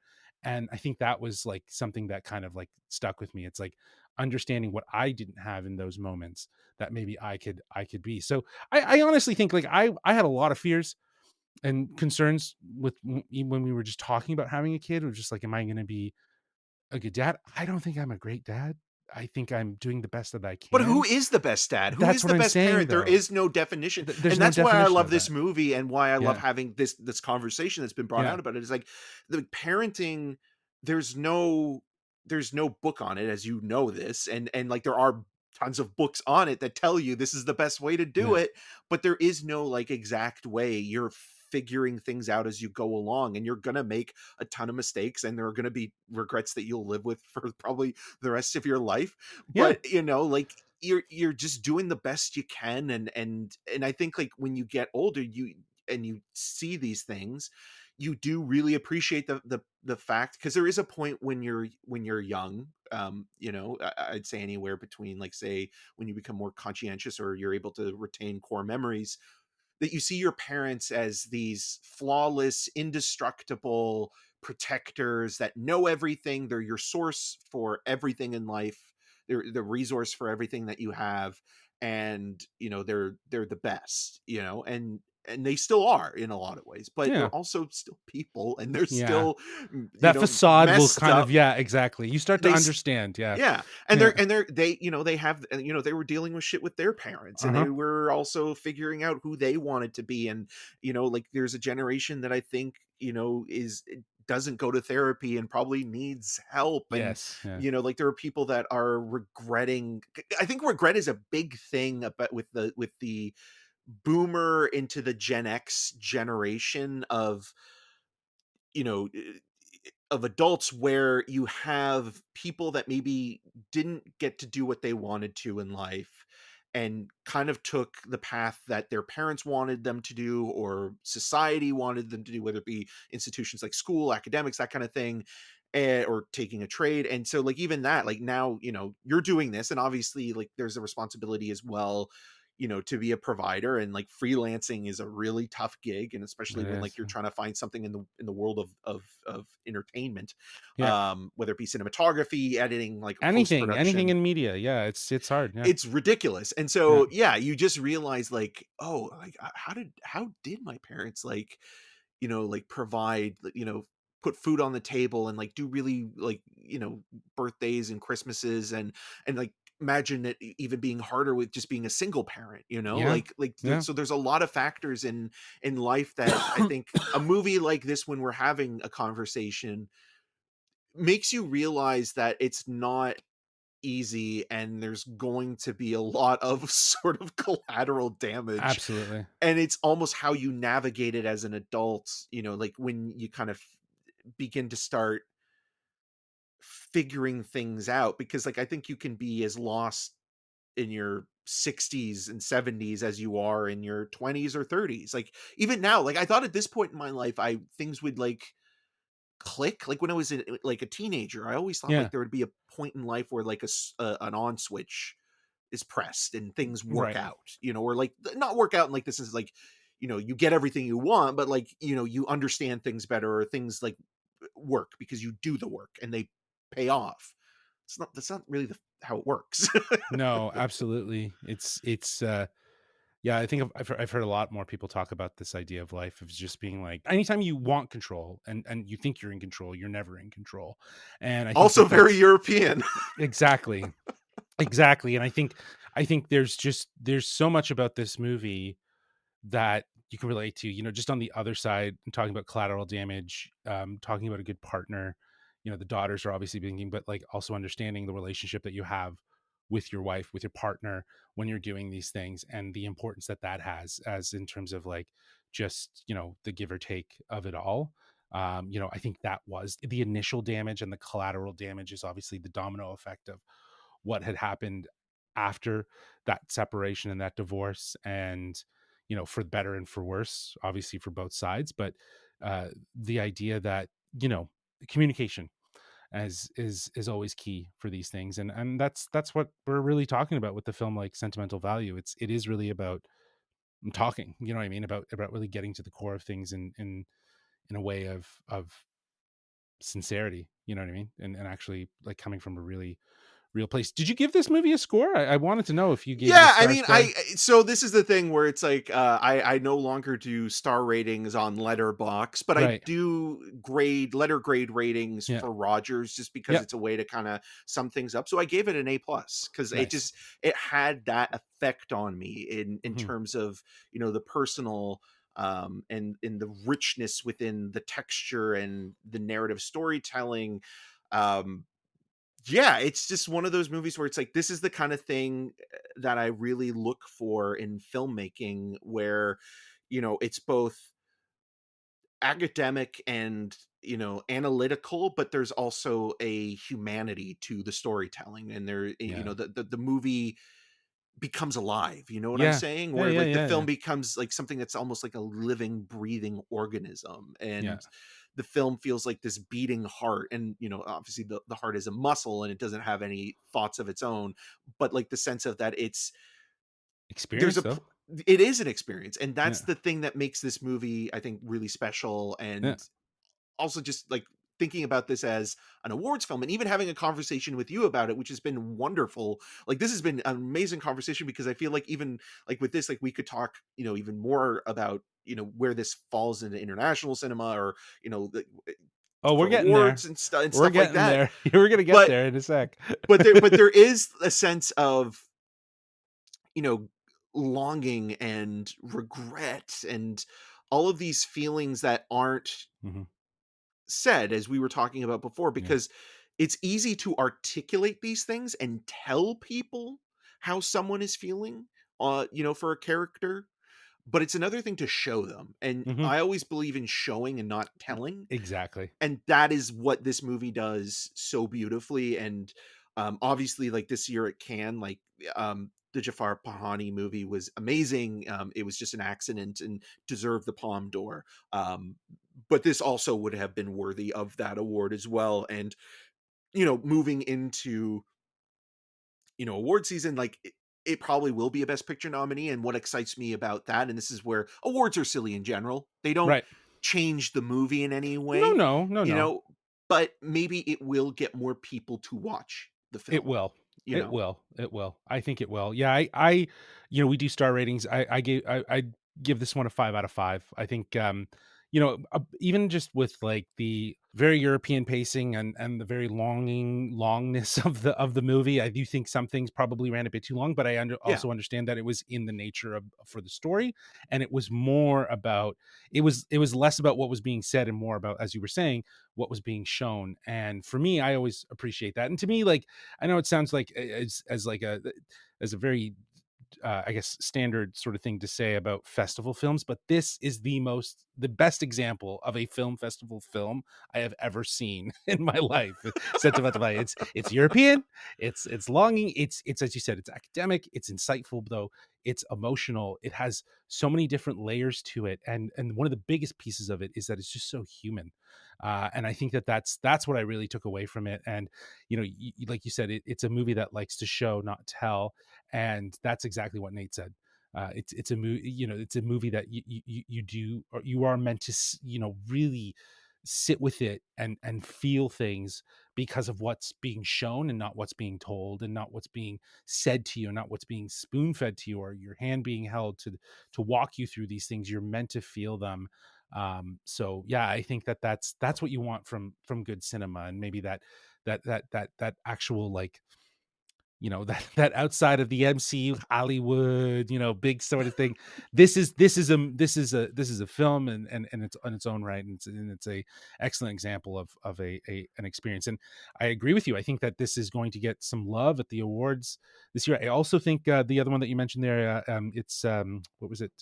And I think that was like something that kind of like stuck with me. It's like understanding what I didn't have in those moments that maybe I could be. So I honestly think like I had a lot of fears and concerns with when we were just talking about having a kid. It was just like, am I going to be a good dad? I don't think I'm a great dad. I think I'm doing the best that I But who can. is the best dad? Who That's is what the I'm best saying, parent? There though. is no definition. There's And no that's why I definition love of this that. movie, and why I love Yeah. having this conversation that's been brought Yeah. out about it. Is like the parenting, there's no there's no book on it, as you know this, and like there are tons of books on it that tell you this is the best way to do Yeah. it, but there is no like exact way. You're figuring things out as you go along, and you're going to make a ton of mistakes, and there are going to be regrets that you'll live with for probably the rest of your life. Yeah. But like you're just doing the best you can. And I think like when you get older, you see these things, you do really appreciate the fact, because there is a point when you're young, I'd say anywhere between, like, say, when you become more conscientious, or you're able to retain core memories, that you see your parents as these flawless, indestructible protectors that know everything. They're your source for everything in life. They're the resource for everything that you have. And, they're the best, and they still are in a lot of ways, but they're Yeah. also still people, and they're Yeah. still, That facade will messed kind of, up. yeah, exactly. You start to They understand. Yeah. Yeah, and Yeah. they have, they were dealing with shit with their parents, and Uh-huh. they were also figuring out who they wanted to be. And, like, there's a generation that I think, is doesn't go to therapy and probably needs help. And, Yes. Yeah. like, there are people that are regretting. I think regret is a big thing about with the boomer into the Gen X generation of, you know of adults, where you have people that maybe didn't get to do what they wanted to in life, and kind of took the path that their parents wanted them to do, or society wanted them to do, whether it be institutions like school, academics, that kind of thing, or taking a trade. And so, like, even that, like, now, you're doing this, and obviously, like, there's a responsibility as well, to be a provider. And like, freelancing is a really tough gig, and especially It when, like, is. you're trying to find something in the world of entertainment, Yeah. whether it be cinematography, editing, like post Anything production. in media. Yeah. It's hard. Yeah. It's ridiculous. And Yeah. so, yeah, you just realize, like, oh, like, how did my parents, like, like, provide, put food on the table, and like do really, like, birthdays and Christmases, and like imagine it even being harder with just being a single parent, Yeah. Yeah. so there's a lot of factors in life that I think a movie like this, when we're having a conversation, makes you realize that it's not easy and there's going to be a lot of sort of collateral damage, Absolutely. and it's almost how you navigate it as an adult, like when you kind of begin to start figuring things out, because like I think you can be as lost in your 60s and 70s as you are in your 20s or 30s. Like even now, like I thought at this point in my life, I things would like click. Like when I was like a teenager, I always thought Yeah. like there would be a point in life where like an on switch is pressed and things work Right. out, or like not work out. And like, this is like, you get everything you want, but like, you understand things better, or things like work because you do the work and they pay off. That's not really how it works. No, absolutely. It's yeah, I think I've heard a lot more people talk about this idea of life of just being like anytime you want control and you think you're in control, you're never in control. And I think Also that very that's European. exactly. Exactly. And I think there's so much about this movie that you can relate to, just on the other side, talking about collateral damage, talking about a good partner. The daughters are obviously thinking, but like also understanding the relationship that you have with your wife, with your partner when you're doing these things, and the importance that that has as in terms of like just, the give or take of it all. I think that was the initial damage, and the collateral damage is obviously the domino effect of what had happened after that separation and that divorce, and for better and for worse, obviously for both sides. But the idea that communication is always key for these things, and that's what we're really talking about with the film like Sentimental Value. It is really about talking, what I mean, about really getting to the core of things in a way of sincerity, you know what I mean, and actually like coming from a really real place. Did you give this movie a score? I wanted to know if you gave it a Yeah, I mean, star. so this is the thing where it's like, I no longer do star ratings on Letterbox, but I Right. do letter grade ratings Yeah. for Rogers, just because Yep. it's a way to kind of sum things up. So I gave it an A+, because Nice. it had that effect on me in Mhm. terms of, the personal, and in the richness within the texture and the narrative storytelling. Um, yeah, it's just one of those movies where it's like, this is the kind of thing that I really look for in filmmaking, where, it's both academic and, analytical, but there's also a humanity to the storytelling. And there, Yeah. the movie becomes alive. You know what I'm Yeah. saying? Yeah, Where yeah, like the yeah, film yeah. becomes like something that's almost like a living, breathing organism. Yeah. And the film feels like this beating heart. And, obviously the heart is a muscle and it doesn't have any thoughts of its own. But like the sense of that there's Experience though. it is an experience. And that's Yeah. the thing that makes this movie, I think, really special. Yeah. And also just like thinking about this as an awards film, and even having a conversation with you about it, which has been wonderful. Like this has been an amazing conversation, because I feel like even like with this, like we could talk, even more about, where this falls into international cinema, or, Oh, we're for getting there. awards and We're stuff like getting that. there. We're gonna get But there in a sec. there is a sense of, you know, longing and regret and all of these feelings that aren't Mhm. said, as we were talking about before, Yeah. because it's easy to articulate these things and tell people how someone is feeling, for a character, but it's another thing to show them. And Mhm. I always believe in showing and not telling. Exactly. And that is what this movie does so beautifully. And obviously, like this year at Cannes, like the Jafar Pahani movie was amazing. It was just an accident and deserved the Palme d'Or. But this also would have been worthy of that award as well. And moving into award season, like it probably will be a Best Picture nominee. And what excites me about that, and this is where awards are silly in general, they don't Right. change the movie in any No, way, no, no, you no. know, but maybe it will get more people to watch the It film, will. you It know. will. It will. I think it will. Yeah, we do star ratings. I give this one a 5 out of 5. I think even just with like the very European pacing and the very longness of the movie, I do think some things probably ran a bit too long, but Yeah. also understand that it was in the nature of for the story, and it was more about it was less about what was being said and more about, as you were saying, what was being shown. And for me, I always appreciate that. And to me, like, I know it sounds like as like a very I guess standard sort of thing to say about festival films, but this is the best example of a film festival film I have ever seen in my life. Sentimental Value. It's European, it's longing, it's as you said, it's academic, it's insightful though, it's emotional. It has so many different layers to it, and one of the biggest pieces of it is that it's just so human. And I think that that's what I really took away from it. And like you said, it's a movie that likes to show, not tell, and that's exactly what Nate said. It's a movie, it's a movie that you do, or you are meant to really sit with it and feel things because of what's being shown and not what's being told, and not what's being said to you, and not what's being spoon fed to you, or your hand being held to walk you through these things. You're meant to feel them. So yeah, I think that that's what you want from good cinema. And maybe that actual, like, that outside of the MCU Hollywood, big sort of thing. This is a film, and it's on its own right, and it's a excellent example of an experience. And I agree with you. I think that this is going to get some love at the awards this year. I also think the other one that you mentioned there, it's what was it?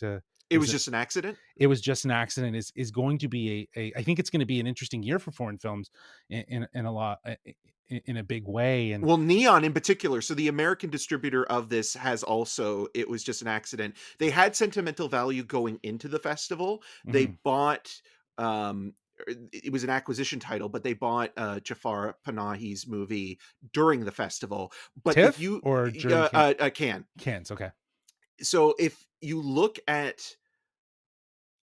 It Was was it? just an accident. It was just an accident. Is going to be a I think it's going to be an interesting year for foreign films in a lot in a big way. And Well, Neon in particular. So the American distributor of this has also, it was just an accident. They had Sentimental Value going into the festival. They mhm. bought it was an acquisition title, but they bought Jafar Panahi's movie during the festival. But if TIFF you or during can can. cans? Okay. So if you look at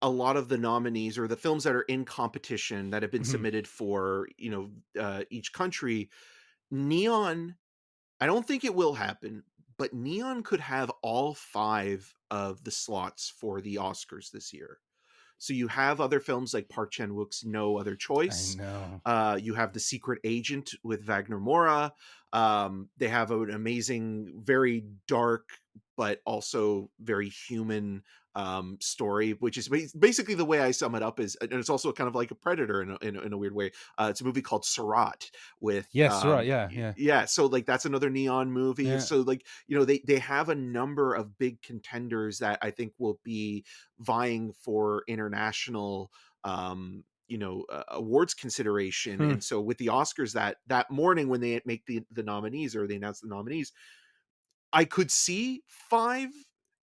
a lot of the nominees or the films that are in competition that have been Mhm. submitted for, each country, Neon, I don't think it will happen, but Neon could have all 5 of the slots for the Oscars this year. So you have other films like Park Chan-wook's No Other I Choice. know. You have The Secret Agent with Wagner Moura. They have an amazing, very dark, but also very human story, which is basically the way I sum it up is, and it's also kind of like a Predator in a weird way. It's a movie called Surat with, Yes, right. Yeah, yeah, yeah. So like that's another Neon movie. yeah. So like, they have a number of big contenders that I think will be vying for international awards consideration. Hmm. And so with the Oscars that morning when they make the nominees, or they announce the nominees, I could see 5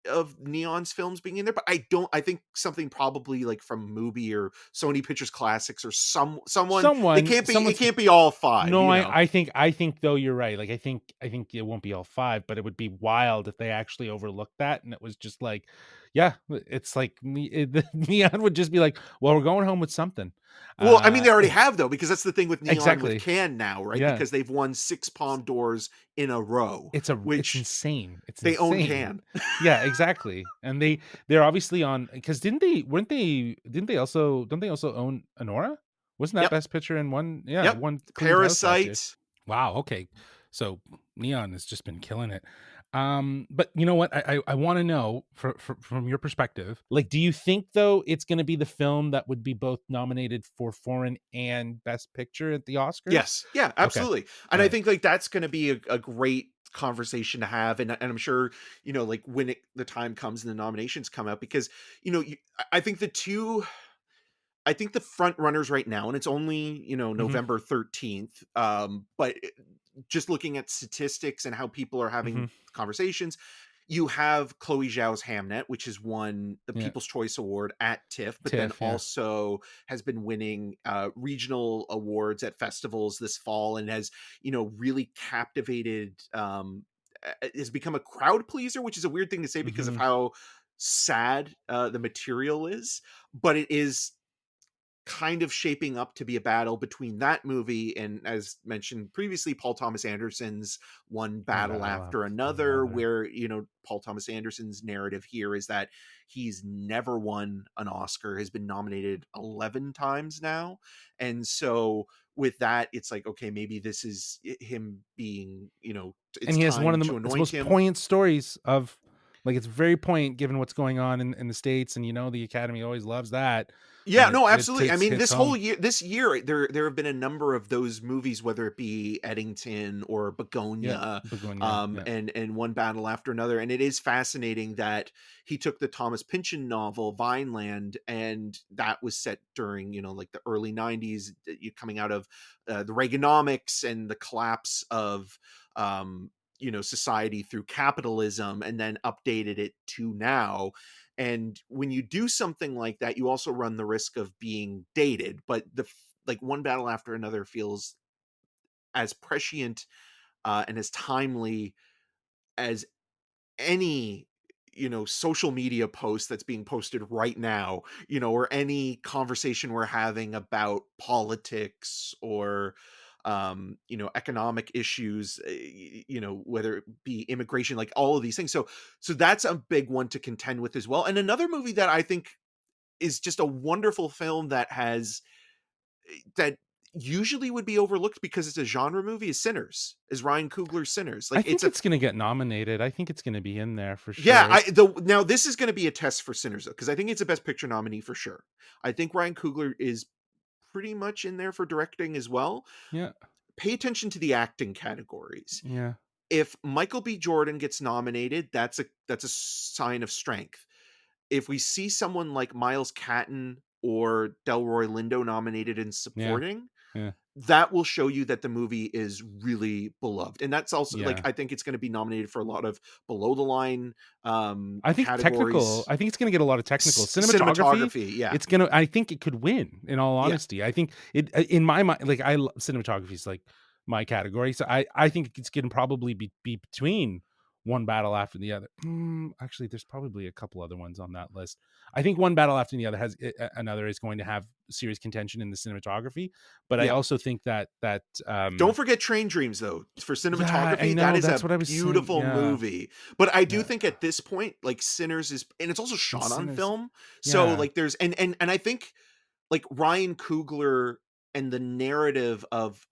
of Neon's films being in there, but I think something probably like from Mubi or Sony Pictures Classics or someone, it Someone's can't be all 5, no. I think though you're right. Like I think it won't be all five, but it would be wild if they actually overlooked that and it was just like, yeah, it's like the Neon would just be like, well, we're going home with something. Well, I mean, Uh, they already have though, because that's the thing with Neon with exactly. Cannes now, right? Yeah. Because they've won 6 Palme d'Ors in a row, It's which insane. It's they own insane. Cannes. Yeah, exactly. And they're obviously on, because didn't they also don't they also own Honora? Wasn't that Yep, best picture in one? Yeah, yep. one cleaned house last year. Parasite. Wow, okay. So Neon has just been killing it. But you know what? I want to know from your perspective, like, do you think though it's going to be the film that would be both nominated for foreign and best picture at the Oscars? Yes. Yeah, Okay. absolutely. All And I right. think like that's going to be a great conversation to have, and I'm sure, like when the time comes and the nominations come out, because I think I think the front runners right now, and it's only, Mhm. November 13th, but just looking at statistics and how people are Mhm. having conversations, you have Chloe Zhao's Hamnet, which has won the Yeah. People's Choice Award at TIFF, but then TIFF, yeah. also has been winning regional awards at festivals this fall, and has, really captivated, has become a crowd pleaser, which is a weird thing to say because of Mhm. how sad the material is, but it is kind of shaping up to be a battle between that movie and, as mentioned previously, Paul Thomas Anderson's One One Battle battle After after Another, another. where, Paul Thomas Anderson's narrative here is that he's never won an Oscar, has been nominated 11 times now. And so with that, it's like, okay, maybe this is him being, And it's he has one time of the to it's the anoint most him. poignant stories of, like, it's very poignant given what's going on in the States, and, the Academy always loves that, Yeah, and no, it absolutely. I hits mean, hits home. this year, there have been a number of those movies, whether it be Eddington or Yeah, Begonia, Begonia, yeah. and One Battle After Another. And it is fascinating that he took the Thomas Pynchon novel Vineland, and that was set during, like the early '90s, coming out of the Reaganomics and the collapse of society through capitalism, and then updated it to now. And when you do something like that, you also run the risk of being dated. But like One Battle After Another feels as prescient and as timely as any social media post that's being posted right now, or any conversation we're having about politics or economic issues, whether it be immigration, like all of these things. So that's a big one to contend with as well. And another movie that I think is just a wonderful film that usually would be overlooked because it's a genre movie is Sinners, is Ryan Coogler's Sinners. I Like it's think a it's gonna get nominated. I think it's gonna be in there for Yeah, sure. It's now this is going to be a test for Sinners though, because I think it's a Best Picture nominee for sure. I think Ryan Coogler is pretty much in there for directing as well. yeah, Pay attention to the acting categories. yeah, If Michael B. Jordan gets nominated, that's a sign of strength. If we see someone like Miles Catton or Delroy Lindo nominated in yeah, supporting, yeah, that will show you that the movie is really beloved. And that's also like, yeah. I think it's going to be nominated for a lot of below the line categories. I think it's gonna get a lot of technical cinematography. Cinematography, yeah. I think it could win, in all Yeah. honesty. I think it, in my mind, like, cinematography is like my category. So I think it's gonna probably be between One Battle After the Other. Actually, there's probably a couple other ones on that list. I think One Battle After the Other has another is going to have serious contention in the cinematography, but I Yeah. also think Don't forget Train Dreams though. For yeah, I cinematography, that know, is that's a what I was saying. beautiful Yeah, movie. But I do yeah, think at this point, like Sinners is, and it's also and shot on Sinners, film. So yeah, like there's, and I think like Ryan Coogler and the narrative of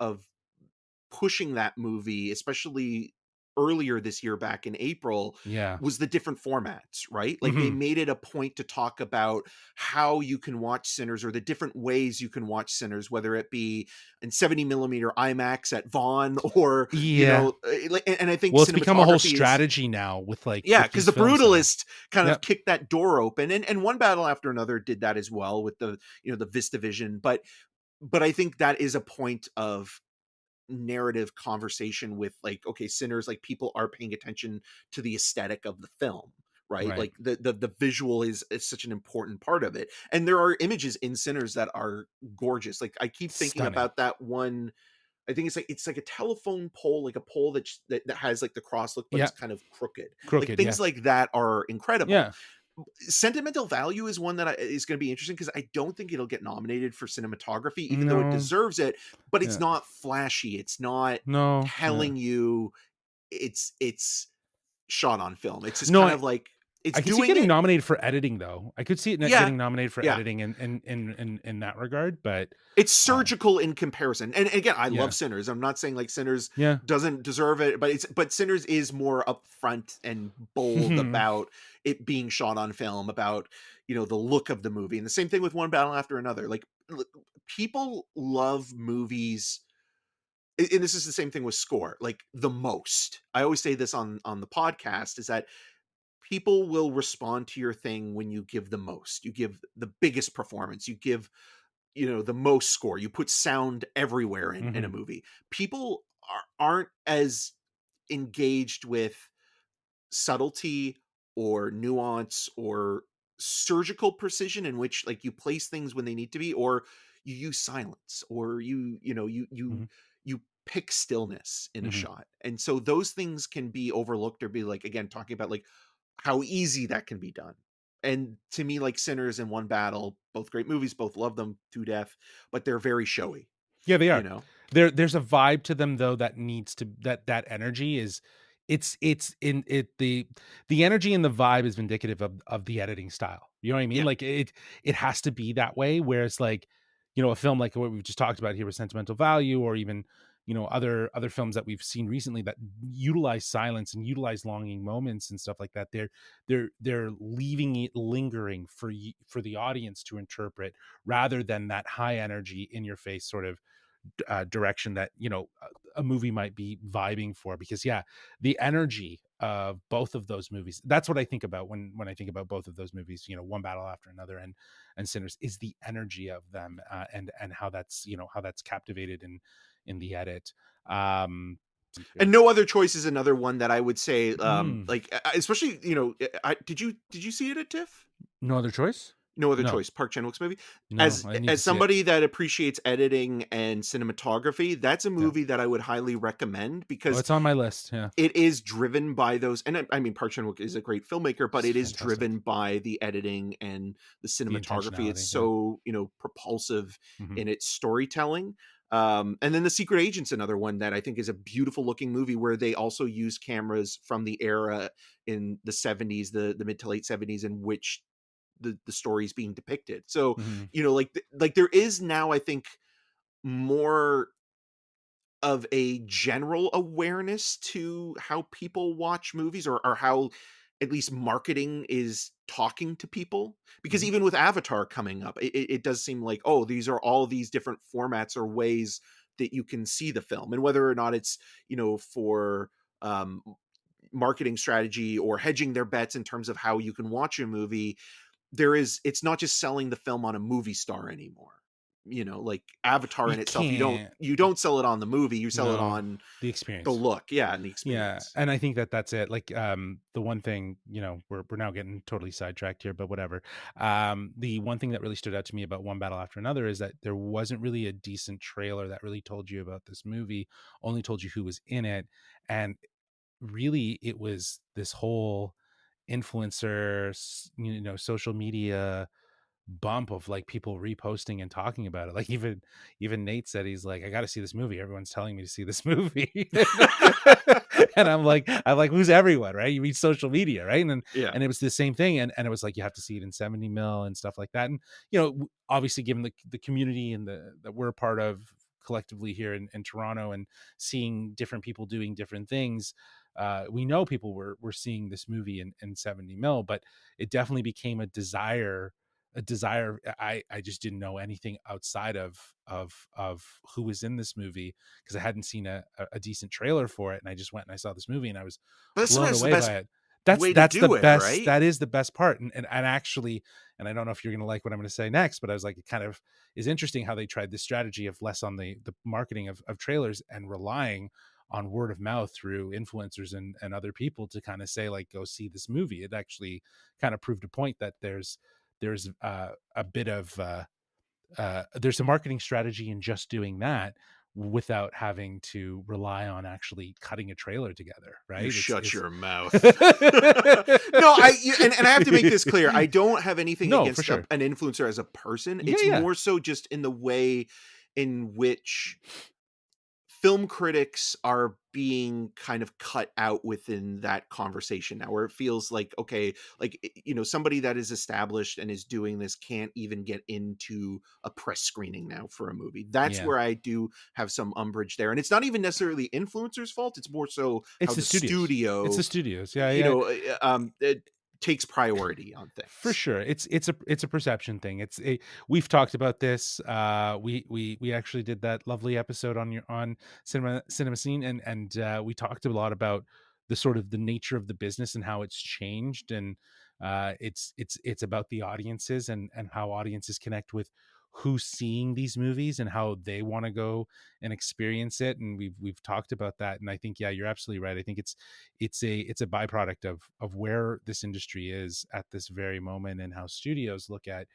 pushing that movie, especially earlier this year back in April, yeah. was the different formats, right? Like they Mhm. made it a point to talk about how you can watch Sinners, or the different ways you can watch Sinners, whether it be in 70 millimeter IMAX at Vaughn or, Yeah. and I think Well, it's become a whole cinematography is, strategy now with, like, yeah, with because these the films, so Brutalist kind of yep. kicked that door open, and One Battle After Another did that as well with the, the VistaVision. But I think that is a point of narrative conversation with, like, okay, Sinners, like people are paying attention to the aesthetic of the film, right? Right. Like the visual is such an important part of it. And there are images in Sinners that are gorgeous. Like I keep thinking Stunning. about that one. I think it's like a telephone pole, like a pole that has like the cross look, but Yeah. it's kind of crooked. Like Crooked, yeah. things like that are incredible. Yeah. Sentimental Value is one that is going to be interesting because I don't think it'll get nominated for cinematography, even though it No. deserves it. But it's Yeah. not flashy. It's not No. Yeah. telling you it's shot on film. It's just No, kind of like it's I could see doing getting it. nominated for editing, though. I could see it Yeah, getting nominated for yeah. editing in that regard, but, It's uh, surgical in comparison. And again, I love yeah. Sinners. I'm not saying like Sinners Yeah. doesn't deserve it, but Sinners is more upfront and bold about it being shot on film, about the look of the movie. And the same thing with One Battle After Another. Like people love movies, and this is the same thing with score, like the most. I always say this on the podcast, is that people will respond to your thing when you give the most. You give the biggest performance. You give the most score. You put sound everywhere in a Mhm. movie. People aren't as engaged with subtlety or nuance or surgical precision, in which like you place things when they need to be, or you use silence, or Mhm. you pick stillness in a Mhm. shot. And so those things can be overlooked, or be like, again, talking about like how easy that can be done. and to me, like Sinners and One Battle, both great movies, both love them to death, but they're very showy, Yeah, they you are. know? There's a vibe to them though that needs to that energy is it's in it the energy and the vibe is indicative of the editing style. You know what I mean? Yeah. Like it has to be that way. Whereas like, a film like what we've just talked about here with Sentimental Value, or even other films that we've seen recently that utilize silence and utilize longing moments and stuff like that. They're leaving it lingering for the audience to interpret, rather than that high energy in your face sort of direction that a movie might be vibing for. Because yeah, the energy of both of those movies, that's what I think about when I think about both of those movies, One Battle After Another and Sinners, is the energy of them, and how that's how that's captivated in the edit. And No Other Choice is another one that I would say, Mm, especially, did you see it at TIFF? no Other Choice. No Other No, Choice, Park Chan-wook's movie. no, As I need to as see it. somebody that appreciates editing and cinematography, that's a Yeah. movie that I would highly recommend Oh, because it's on my list. Yeah. it is driven by those, and I mean, Park Chan-wook is a great filmmaker, but It's it is fantastic. driven by the editing and the The cinematography. It's intentionality. Yeah. so, propulsive Hmm. in its storytelling. And then The Secret Agent's another one that I think is a beautiful looking movie where they also use cameras from the era in the 70s, the mid to late 70s, in which the story is being depicted. So, Hmm. like there is now, I think, more of a general awareness to how people watch movies, or how at least marketing is talking to people, because Hmm. even with Avatar coming up, it does seem like, oh, these are all these different formats or ways that you can see the film, and whether or not it's for um marketing strategy or hedging their bets in terms of how you can watch a movie, it's not just selling the film on a movie star anymore. Like Avatar You in itself, can't. you don't sell it on the movie, you sell it No, on the the experience. look, yeah, and the Yeah, experience. and I think that that's it. Like, the one thing, we're now getting totally sidetracked here, but whatever. The one thing that really stood out to me about One Battle After Another is that there wasn't really a decent trailer that really told you about this movie, only told you who was in it, and really it was this whole influencer, social media bump of like people reposting and talking about it. Like even Nate said, he's like, I got to see this movie. Everyone's telling me to see this movie. And I'm like, who's everyone, right? You read social media, right? Yeah. And it was the same thing. And it was like, you have to see it in 70 mil and stuff like that. And, obviously given the community and that we're a part of collectively here in Toronto, and seeing different people doing different things, we know people were seeing this movie in 70 mil, but it definitely became a desire. I just didn't know anything outside of who was in this movie, because I hadn't seen a decent trailer for it, and I just went and I saw this movie and I was But blown sometimes the away by best it. that's way to that's the do it, best right? that is the best part. And actually, and I don't know if you're going to like what I'm going to say next, but I was like, it kind of is interesting how they tried this strategy of less on the marketing of trailers and relying on word of mouth through influencers and other people to kind of say, like, go see this movie. It actually kind of proved a point that there's a bit of there's a marketing strategy in just doing that without having to rely on actually cutting a trailer together, You right? it's shut it's your mouth. No, and I have to make this clear. I don't have anything No, for against sure. an influencer as a person. Yeah, It's yeah. more so just in the way in which film critics are being kind of cut out within that conversation now, where it feels like, okay, like, somebody that is established and is doing this can't even get into a press screening now for a movie. That's Yeah, where I do have some umbrage there, and it's not even necessarily influencers fault, it's more so it's how the the studios. It's the studio, studios. Yeah, yeah. it takes priority on For things. sure. It's a perception thing. We've talked about this. We actually did that lovely episode on cinema scene, and we talked a lot about the sort of the nature of the business and how it's changed. And it's about the audiences, and how audiences connect with who's seeing these movies and how they want to go and experience it. And we've talked about that. And I think, yeah, you're absolutely right. I think it's a byproduct of where this industry is at this very moment, and how studios look at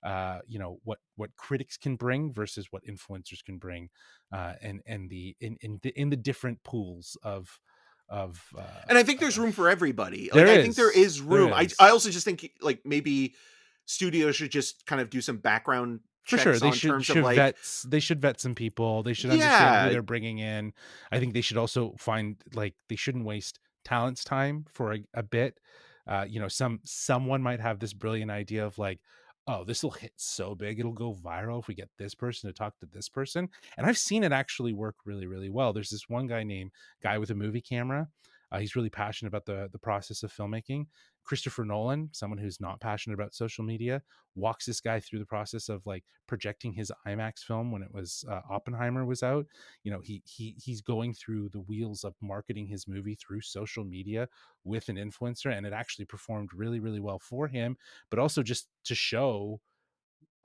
what critics can bring versus what influencers can bring, and the in the different pools And I think there's room for everybody. There Like, I think there is. is There room. I is. I also just think, like, maybe studios should just kind of do some background For sure, checks they on should terms of, should like, vet they should vet some people. They should understand who yeah, they're bringing in. I think they should also find, like, they shouldn't waste talent's time for a bit. You know, someone might have this brilliant idea of like, oh, this will hit so big, it'll go viral if we get this person to talk to this person. And I've seen it actually work really, really well. There's this one guy with a movie camera. He's really passionate about the process of filmmaking. Christopher Nolan, someone who's not passionate about social media, walks this guy through the process of like projecting his IMAX film when it was Oppenheimer was out. You know, he's going through the wheels of marketing his movie through social media with an influencer, and it actually performed really, really well for him, but also just to show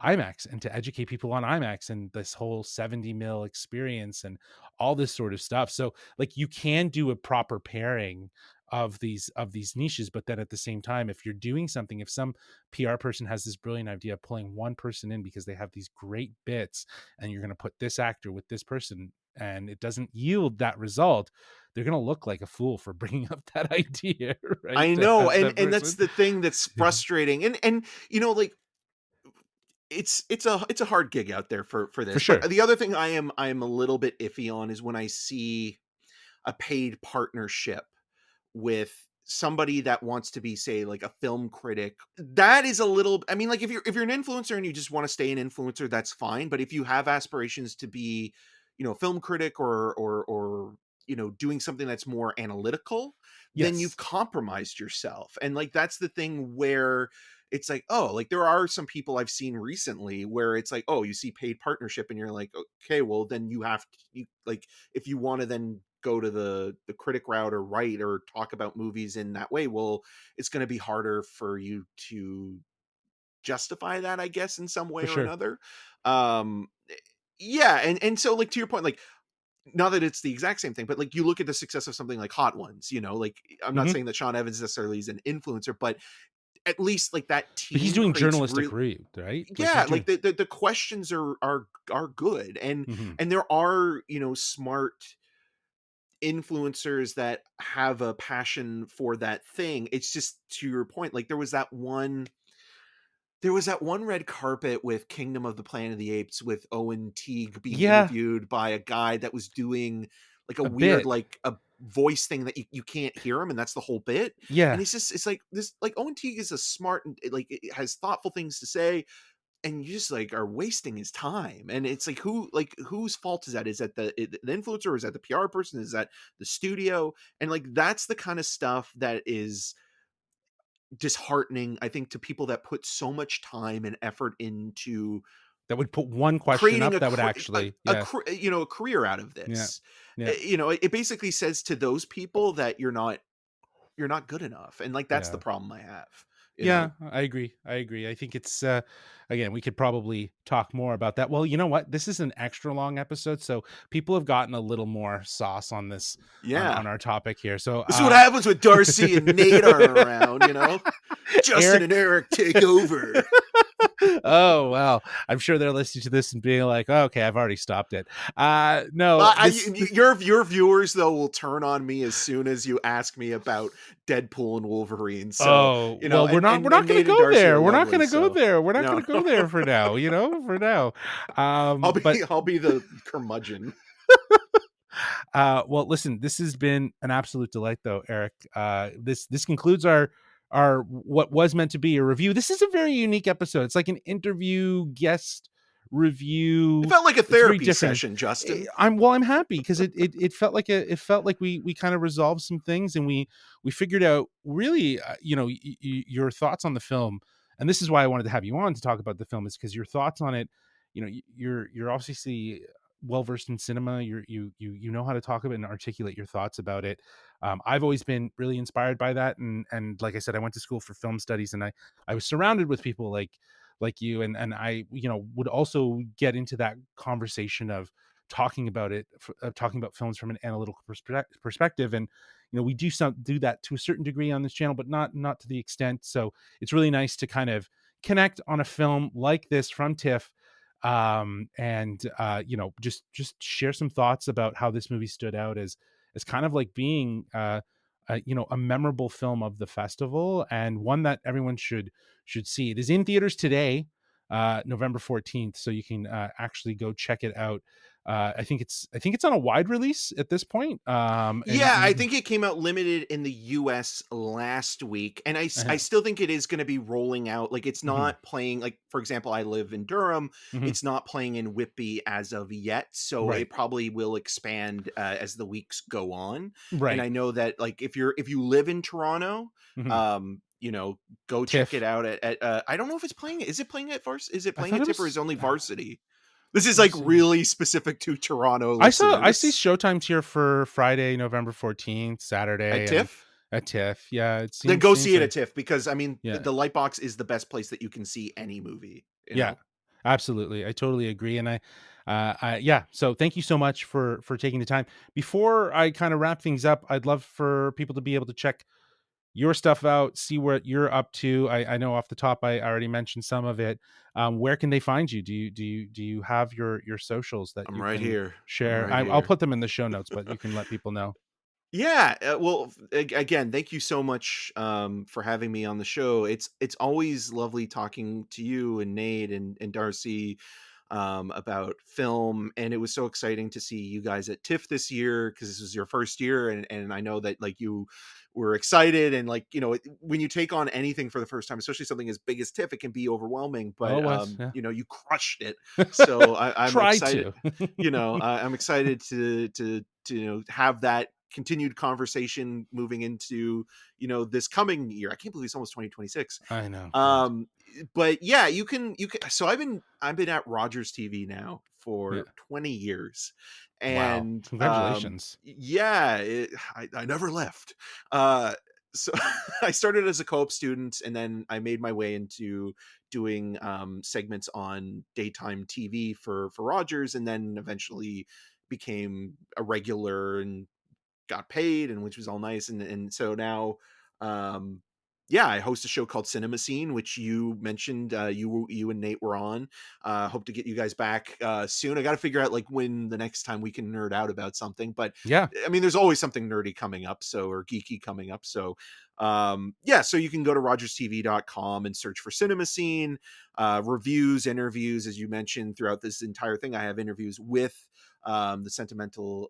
IMAX and to educate people on IMAX and this whole 70 mil experience and all this sort of stuff. So like you can do a proper pairing of these niches, but then at the same time, if you're doing something, if some PR person has this brilliant idea of pulling one person in because they have these great bits and you're going to put this actor with this person and it doesn't yield that result, they're going to look like a fool for bringing up that idea, right? I To know, have and that that's person. the thing that's frustrating, and like, it's a hard gig out there for For this. But sure. the other thing I am a little bit iffy on is when I see a paid partnership with somebody that wants to be, say, like, a film critic. That is a little, I mean, like, if you're an influencer and you just want to stay an influencer, that's fine. But if you have aspirations to be, a film critic, or doing something that's more analytical, then Yes. you've compromised yourself. And, like, that's the thing where it's like, oh, like, there are some people I've seen recently where it's like, oh, you see paid partnership and you're like, okay, well, then you have to, like, if you want to then go to the critic route or write or talk about movies in that way, well, it's going to be harder for you to justify that, I guess, in some way For or sure. another. um yeah, and so, like, to your point, like, not that it's the exact same thing, but, like, you look at the success of something like Hot Ones, like, I'm not Mhm. saying that Sean Evans necessarily is an influencer, but at least, like, that But he's team doing creates journalistic real, read, right? Like he's yeah, like, doing. the questions are good, and Mhm. there are, smart influencers that have a passion for that thing. It's just, to your point, like, there was that one red carpet with Kingdom of the Planet of the Apes, with Owen Teague being Yeah, interviewed by a guy that was doing, like, a a weird, bit. like, a voice thing that you can't hear him, and that's the whole bit. And Yeah, it's like this, like, Owen Teague is a smart, and like, it has thoughtful things to say, and you just, like, are wasting his time. And it's like, whose fault is that? Is that the influencer, or is that the PR person? Is that the studio? And, like, that's the kind of stuff that is disheartening, I think, to people that put so much time and effort into that would put one question creating up a that would cr- actually, yeah, a career out of yeah, this. yeah, It basically says to those people that you're not good enough, and, like, that's the yeah. problem I have. you Yeah, know I agree. I agree. I think it's again, we could probably talk more about that. Well, you know what? This is an extra long episode, so people have gotten a little more sauce on this yeah, on our topic here. So this is what happens when Darcy and Nate aren't around. Justin Eric. and Eric take over. Oh well, I'm sure they're listening to this and being like, oh, "Okay, I've already stopped it." No, Well, this. your viewers, though, will turn on me as soon as you ask me about Deadpool and Wolverine. So, Oh, well, we're not and going to Nate and go Darcy are there. We're not lovely. going to go So, there. We're not no, going to go there for now, for now. I'll be But I'll be the curmudgeon. well, listen, this has been an absolute delight though, Eric. This concludes our what was meant to be a review. This is a very unique episode. It's like an interview guest It review. felt like a It's very therapy different. session, Justin. I'm happy because it felt like we kind of resolved some things, and we figured out really your thoughts on the film. And this is why I wanted to have you on to talk about the film, is because your thoughts on it, you're obviously well versed in cinema. You know how to talk about and articulate your thoughts about it. I've always been really inspired by that, and like I said, I went to school for film studies, and I was surrounded with people like you, and I would also get into that conversation of talking about talking about films from an analytical perspective. And we do that to a certain degree on this channel, but not to the extent. So it's really nice to kind of connect on a film like this from TIFF, and just share some thoughts about how this movie stood out as kind of like being a memorable film of the festival, and one that everyone should see. It is in theaters today, November 14th, so you can actually go check it out. I think it's on a wide release at this point. Yeah, I think it came out limited in the US last week, and I still think it is gonna be rolling out, like, it's Mhm, not playing, like, for example, I live in Durham, mhm. it's not playing in Whitby as of yet, so Right, it probably will expand, as the weeks go on, and right. I know that, like, if you live in Toronto, Mhm. go check it TIFF. out I don't know if it's playing is it playing is it I playing thought at it TIFF or is was. it only Varsity? This is, Let me like, see. really specific to Toronto I see listeners. showtimes here for Friday, November 14th, At Saturday, and TIFF? at TIFF. Yeah, it Then seems go seems see it at like. TIFF because, I mean, Yeah. the Lightbox is the best place that you can see any movie, you Yeah. know? Absolutely. I totally agree, and yeah, so thank you so much for taking the time. Before I kind of wrap things up, I'd love for people to be able to check your stuff out, see what you're up to. I know off the top I already mentioned some of it. Where can they find you? Do you have your socials that I'm you right can here. I'm share? right I'll here. put them in the show notes, but you can let people know. Yeah, well, again, thank you so much for having me on the show. It's always lovely talking to you and Nate and Darcy about film, and it was so exciting to see you guys at TIFF this year because this was your first year, and I know that like you were excited and like when you take on anything for the first time, especially something as big as TIFF, it can be overwhelming. Oh, But Wes, yeah. you crushed it, so I'm Try excited. to. I'm excited to have that continued conversation moving into this coming year. I can't believe it's almost 2026. I know. Yes. um but yeah, you can so I've been at Rogers TV now Yeah. for 20 years, Wow. and Congratulations. yeah, I never left. uh so I started as a co-op student, and then I made my way into doing segments on daytime TV for Rogers, and then eventually became a regular and got paid, and which was all nice. And so now, um yeah, I host a show called Cinema Scene, which you mentioned, you and Nate were on. Hope to get you guys back soon. I got to figure out like when the next time we can nerd out about something, but Yeah. I mean there's always something nerdy coming up, so, or geeky coming up. So yeah, so you can go to rogerstv.com and search for Cinema Scene, reviews, interviews, as you mentioned. Throughout this entire thing, I have interviews with the Sentimental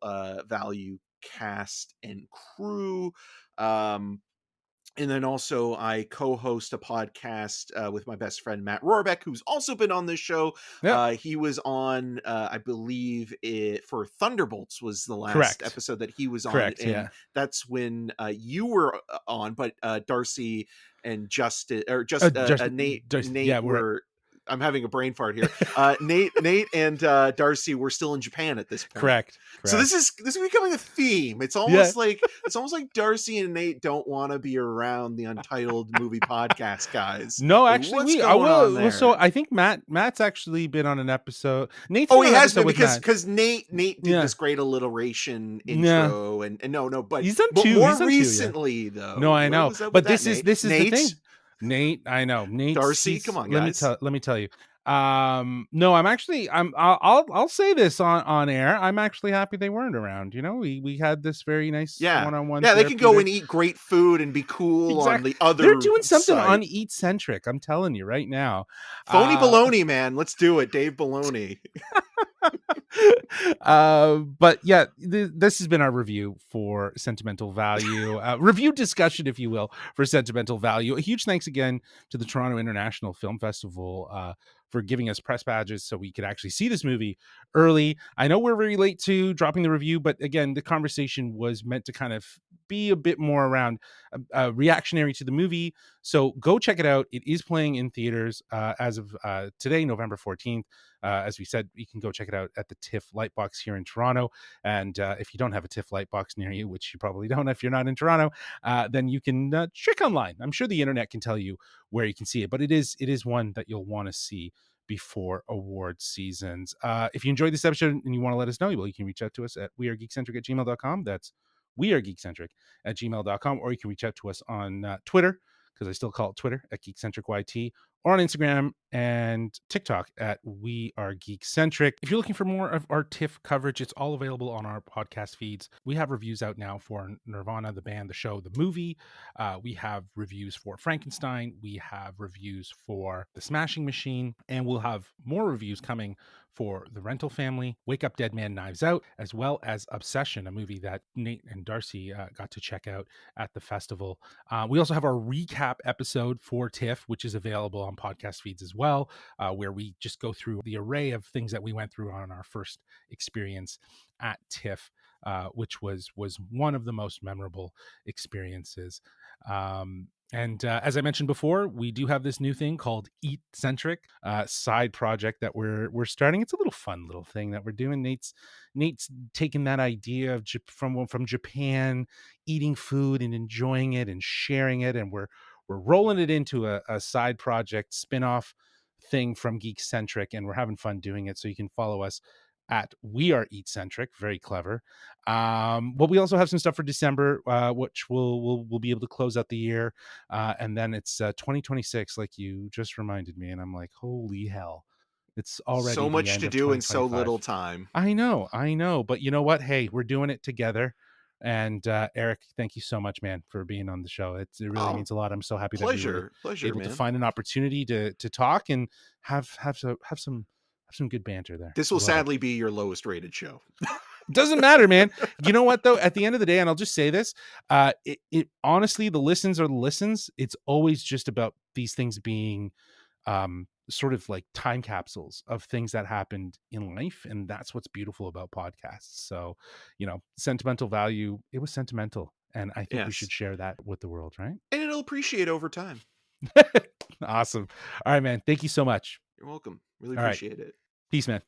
Value cast and crew. Um, and then also I co-host a podcast with my best friend Matt Rohrbeck, who's also been on this show. Yeah. He was on, I believe, it for Thunderbolts was the last Correct. episode that he was on, Correct. and Yeah. that's when you were on. But Darcy and Justin, or Just, yeah, Nate we're were. I'm having a brain fart here. Nate and Darcy were still in Japan at this point. correct. So Correct. this is becoming a theme. Yeah. It's almost like Darcy and Nate don't want to be around the Untitled Movie Podcast guys. No, Like, actually, what's we I going on will. Well, so there? I think Matt's actually been on an episode. Nate's Oh, been he on an has episode been with because Matt. Nate did Yeah. this great alliteration Yeah. intro, and no, but He's done but two. more He's done two. Yeah. recently No, though, I what know. was up with But that, this is Nate? this is the thing. Nate, Nate, I know. Nate's Darcy, come he's on, guys. let me tell you. No, I'm actually I'll say this on air. I'm actually happy they weren't around. We had this very nice Yeah, one-on-one yeah, they can go therapeutic. and eat great food and be cool on Exactly. the They're other doing something side. on Eat Centric. I'm telling you right now. Phony Uh baloney, man. Let's do it, Dave Baloney. but yeah, this has been our review for Sentimental Value, review discussion, if you will, for Sentimental Value. A huge thanks again to the Toronto International Film Festival for giving us press badges so we could actually see this movie early. I know we're very late to dropping the review, but again, the conversation was meant to kind of be a bit more around reactionary to the movie. So go check it out. It is playing in theaters as of today, November 14th. As we said, you can go check it out at the TIFF Lightbox here in Toronto. And if you don't have a TIFF Lightbox near you, which you probably don't if you're not in Toronto, then you can check online. I'm sure the internet can tell you where you can see it, but it is one that you'll want to see before award seasons. If you enjoyed this episode and you want to let us know, well, you can reach out to us at wearegeekcentric@gmail.com. That's wearegeekcentric@gmail.com, or you can reach out to us on Twitter. because I still call it Twitter at GeekcentricYT, or on Instagram and TikTok at We Are Geekcentric. If you're looking for more of our TIFF coverage, it's all available on our podcast feeds. We have reviews out now for Nirvana, the band, the show, the movie. We have reviews for Frankenstein. We have reviews for The Smashing Machine, and we'll have more reviews coming for The Rental Family, Wake Up Dead Man, Knives Out, as well as Obsession, a movie that Nate and Darcy got to check out at the festival. We also have our recap episode for TIFF, which is available on podcast feeds as well, where we just go through the array of things that we went through on our first experience at TIFF, which was one of the most memorable experiences. And as I mentioned before, we do have this new thing called Eat Centric, side project that we're starting. It's a little fun little thing that we're doing. Nate's taken that idea of from Japan, eating food and enjoying it and sharing it, and we're rolling it into a side project spin-off thing from Geek Centric, and we're having fun doing it. So you can follow us at We Are Eat Centric. Very clever. But we also have some stuff for December, which we'll be able to close out the year, and then it's 2026, like you just reminded me, and I'm like, holy hell, it's already So the much end to of do in so 2025. little time. I know, but you know what? Hey, we're doing it together. And Eric, thank you so much, man, for being on the show. It really Oh, means a lot. I'm so happy that we were pleasure, able to man. find an opportunity to talk and have some good banter there. This I will love it. sadly be your lowest rated show. Doesn't matter, man. You know what though? At the end of the day, and I'll just say this, it honestly, the listens are the listens. It's always just about these things being sort of like time capsules of things that happened in life, and that's what's beautiful about podcasts. So, sentimental value, it was sentimental, and I think we should Yes. share that with the world, right? And it'll appreciate over time. Awesome. All right, man, thank you so much. You're welcome. Really All right, appreciate it. peace, man.